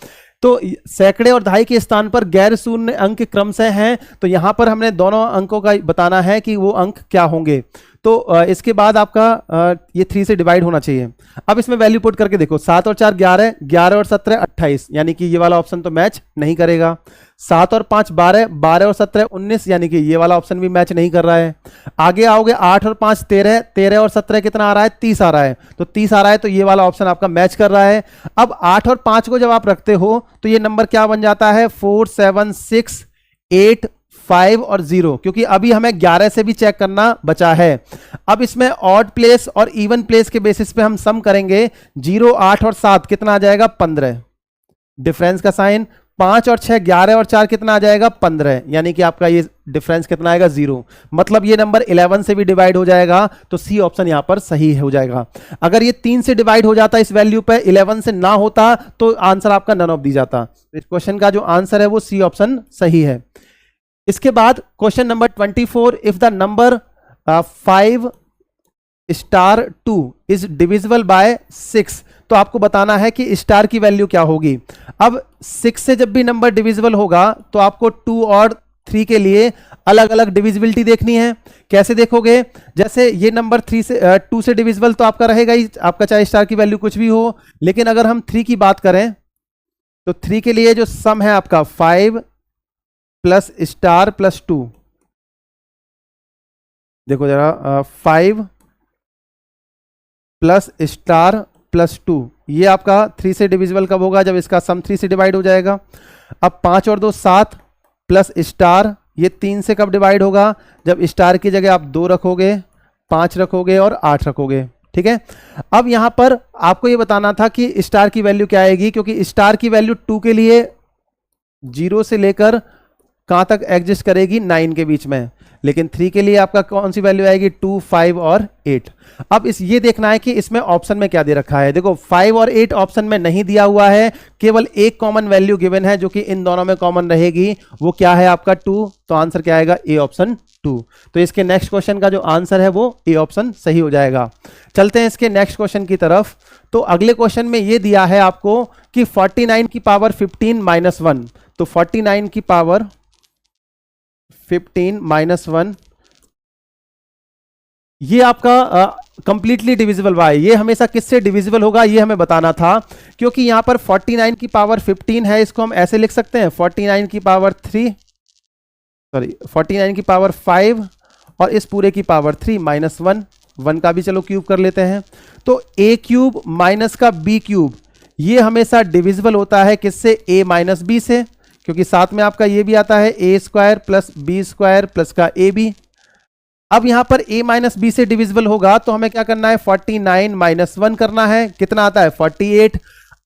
तो सैकड़े और दहाई के स्थान पर गैर शून्य अंक क्रमशः हैं, तो यहां पर हमने दोनों अंकों का बताना है कि वो अंक क्या होंगे। तो इसके बाद आपका ये 3 से डिवाइड होना चाहिए। अब इसमें वैल्यू पुट करके देखो, 7 और 4 11, 11 और 17 28, यानी कि ये वाला ऑप्शन तो मैच नहीं करेगा। 7 और 5 12, 12 और 17 19, यानी कि ये वाला ऑप्शन भी मैच नहीं कर रहा है। आगे आओगे 8 और 5 13, 13 और 17 कितना आ रहा है, 30 आ रहा है। तो 30 आ रहा है, तो ये वाला ऑप्शन आपका मैच कर रहा है। अब 8 और 5 को जब आप रखते हो तो ये नंबर क्या बन जाता है, 4 7 6 8 5 और 0, क्योंकि अभी हमें 11 से भी चेक करना बचा है। अब इसमें ऑड प्लेस और इवन प्लेस के बेसिस पे हम सम करेंगे। 0 8 और 7 कितना आ जाएगा, 15, डिफरेंस का साइन। 5 और 6 11 और 4 कितना आ जाएगा, 15, यानी कि आपका ये डिफरेंस कितना आएगा, 0। मतलब ये नंबर 11 से भी डिवाइड हो जाएगा, तो सी ऑप्शन यहां पर सही हो जाएगा। अगर ये 3 से डिवाइड हो जाता इस वैल्यू पे, 11 से ना होता, तो आंसर आपका नन ऑफ दी जाता। इस क्वेश्चन का जो आंसर है वो सी ऑप्शन सही है। इसके बाद question number 24, if the number 5 star 2 is divisible by 6, तो आपको बताना है कि स्टार की वैल्यू क्या होगी। अब 6 से जब भी नंबर डिविजिबल होगा तो आपको 2 और 3 के लिए अलग अलग डिविजिबिलिटी देखनी है। कैसे देखोगे, जैसे ये नंबर 2 से डिविजिबल तो आपका रहेगा ही, आपका चाहे स्टार की वैल्यू कुछ भी हो। लेकिन अगर हम 3 की बात करें तो 3 के लिए जो सम है आपका 5 प्लस स्टार प्लस 2, देखो जरा 5 प्लस स्टार प्लस 2, ये आपका 3 से डिविजिबल कब होगा, जब इसका सम 3 से डिवाइड हो जाएगा। अब 5 और 2 7 प्लस स्टार, ये 3 से कब डिवाइड होगा, जब स्टार की जगह आप 2 रखोगे, 5 रखोगे और 8 रखोगे, ठीक है। अब यहां पर आपको ये बताना था कि स्टार की वैल्यू क्या आएगी, क्योंकि स्टार की वैल्यू 2 के लिए 0 से लेकर कहां तक एग्जिस्ट करेगी, 9 के बीच में। लेकिन 3 के लिए आपका कौन सी वैल्यू आएगी, 2 5 और 8। अब ये देखना है कि इसमें ऑप्शन में क्या दे रखा है। देखो 5 और 8 ऑप्शन में नहीं दिया हुआ है, केवल एक कॉमन वैल्यू गिवन है जो कि इन दोनों में कॉमन रहेगी, वो क्या है आपका 2। तो आंसर क्या आएगा, ए ऑप्शन 2। तो इसके नेक्स्ट क्वेश्चन का जो आंसर है वो ए ऑप्शन सही हो जाएगा। चलते हैं इसके नेक्स्ट क्वेश्चन की तरफ। तो अगले क्वेश्चन में ये दिया है आपको कि 49 की पावर 15 माइनस 1, तो 49 की पावर 15 माइनस 1, ये आपका कंप्लीटली डिविजिबल बाय, ये हमेशा किससे डिविजिबल होगा ये हमें बताना था। क्योंकि यहां पर 49 की पावर 15 है, इसको हम ऐसे लिख सकते हैं 49 की पावर 3, सॉरी 49 की पावर 5 और इस पूरे की पावर 3 माइनस 1, 1 का भी चलो क्यूब कर लेते हैं। तो a क्यूब माइनस का b क्यूब, ये हमेशा डिविजिबल होता है किससे, a माइनस b से, क्योंकि साथ में आपका ये भी आता है a² प्लस b² प्लस का ab। अब यहां पर a माइनस बी से डिविजिबल होगा तो हमें क्या करना है, 49 माइनस 1 करना है, कितना आता है 48।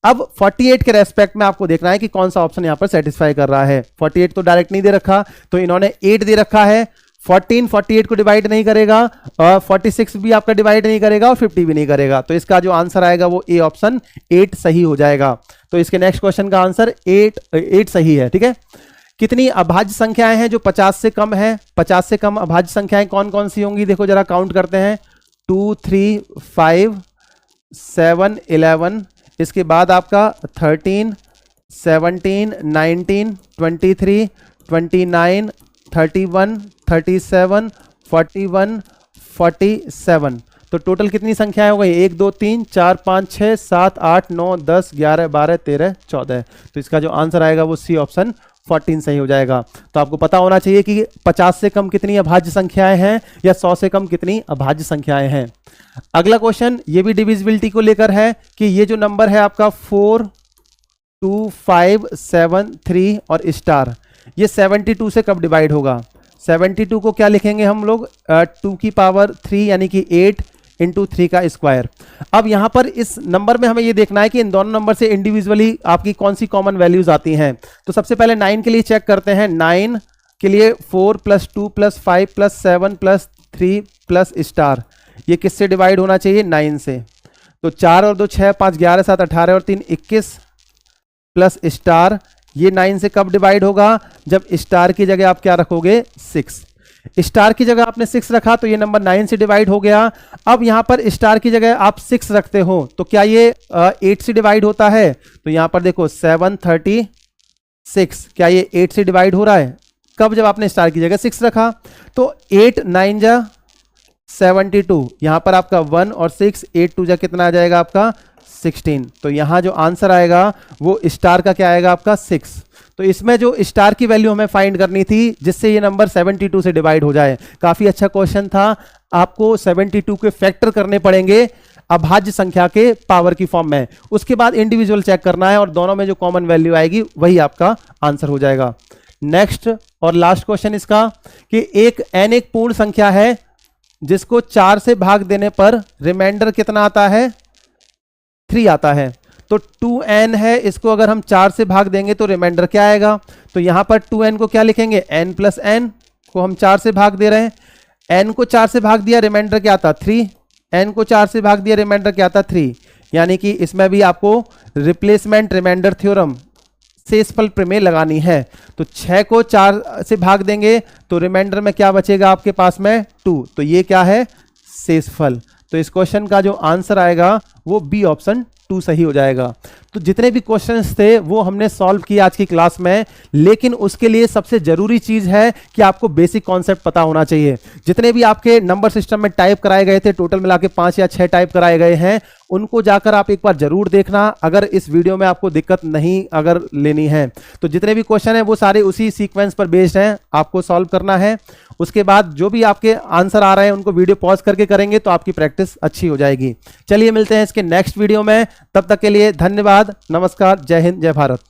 अब 48 के रेस्पेक्ट में आपको देखना है कि कौन सा ऑप्शन यहां पर सेटिस्फाई कर रहा है। 48 तो डायरेक्ट नहीं दे रखा, तो इन्होंने 8 दे रखा है। 14 48 को डिवाइड नहीं करेगा, और 46 भी आपका डिवाइड नहीं करेगा, और 50 भी नहीं करेगा। तो इसका जो आंसर आएगा वो ए ऑप्शन 8 सही हो जाएगा। तो इसके नेक्स्ट क्वेश्चन का आंसर 8 सही है। ठीक है, कितनी अभाज्य संख्याएं हैं जो 50 से कम है? 50 से कम अभाज्य संख्याएं कौन कौन सी होंगी? देखो जरा काउंट करते हैं, 2 3 5 7 11, इसके बाद आपका 13 17 19 23 29 31 37 41 47। तो टोटल कितनी संख्याएं हो गई? 1 2 3 4 5 6 7 8 9 10 11 12 13 14। तो इसका जो आंसर आएगा वो सी ऑप्शन 14 सही हो जाएगा। तो आपको पता होना चाहिए कि 50 से कम कितनी अभाज्य संख्याएं हैं या 100 से कम कितनी अभाज्य संख्याएं हैं। अगला क्वेश्चन ये भी डिविजिबिलिटी को लेकर है कि ये जो नंबर है आपका 4 2 5 7 3 और स्टार, ये 72 से कब डिवाइड होगा? 72 को क्या लिखेंगे हम लोग? 2 की पावर 3 यानी कि 8 इंटू 3 का स्क्वायर। अब यहां पर इस नंबर में हमें ये देखना है कि इन दोनों नंबर से इंडिविजुअली आपकी कौन सी कॉमन वैल्यूज आती हैं। तो सबसे पहले 9 के लिए चेक करते हैं। 9 के लिए 4 + 2 + 5 + 7 + 3 + स्टार, ये किससे डिवाइड होना चाहिए? 9 से। तो 4 और 2 6 5 11 7 18 और 3 21 प्लस स्टार, ये 9 से कब डिवाइड होगा? जब स्टार की जगह आप क्या रखोगे? 6। स्टार की जगह आपने 6 रखा तो ये नंबर 9 से डिवाइड हो गया। अब यहां पर स्टार की जगह आप 6 रखते हो तो क्या ये 8 से डिवाइड होता है? तो यहां पर देखो 736, क्या ये 8 से डिवाइड हो रहा है? कब? जब आपने स्टार की जगह 6 रखा। तो 8 9 जा 72, यहां पर आपका 1 और 6, 8 2 जा कितना आ जाएगा आपका? 16। तो यहां जो आंसर आएगा वो स्टार का क्या आएगा आपका? 6। तो इसमें जो स्टार की वैल्यू हमें फाइंड करनी थी जिससे ये नंबर 72 से डिवाइड हो जाए। काफी अच्छा क्वेश्चन था। आपको 72 के फैक्टर करने पड़ेंगे अभाज्य संख्या के पावर की फॉर्म में, उसके बाद इंडिविजुअल चेक करना है और दोनों में जो कॉमन वैल्यू आएगी वही आपका आंसर हो जाएगा। नेक्स्ट और लास्ट क्वेश्चन इसका कि एक n एक पूर्ण संख्या है जिसको 4 से भाग देने पर रिमाइंडर कितना आता है? 3 आता है। तो 2n है, इसको अगर हम 4 से भाग देंगे तो रिमाइंडर क्या आएगा? तो यहां पर 2n को क्या लिखेंगे? n + n को हम 4 से भाग दे रहे हैं, n को 4 से भाग दिया, रिमाइंडर क्या आता? 3। n को 4 से भाग दिया, रिमाइंडर क्या आता? 3। यानी कि इसमें भी आपको रिप्लेसमेंट रिमाइंडर थ्योरम शेषफल प्रमेय लगानी है। तो 6 को 4 से भाग देंगे तो रिमाइंडर में क्या बचेगा आपके पास में? 2। तो ये क्या है? शेषफल। तो इस क्वेश्चन का जो आंसर आएगा वो बी ऑप्शन 2 सही हो जाएगा। तो जितने भी क्वेश्चंस थे वो हमने सॉल्व किए आज की क्लास में, लेकिन उसके लिए सबसे जरूरी चीज है कि आपको बेसिक कॉन्सेप्ट पता होना चाहिए। जितने भी आपके नंबर सिस्टम में टाइप कराए गए थे, टोटल मिला के 5 या 6 टाइप कराए गए हैं, उनको जाकर आप एक बार जरूर देखना अगर इस वीडियो में आपको दिक्कत नहीं अगर लेनी है। तो जितने भी क्वेश्चन है वो सारे उसी सीक्वेंस पर बेस्ड हैं, आपको सॉल्व करना है। उसके बाद जो भी आपके आंसर आ रहे हैं उनको वीडियो पॉज करके करेंगे तो आपकी प्रैक्टिस अच्छी हो जाएगी। चलिए मिलते हैं इसके नेक्स्ट वीडियो में, तब तक के लिए धन्यवाद, नमस्कार, जय हिंद, जय भारत।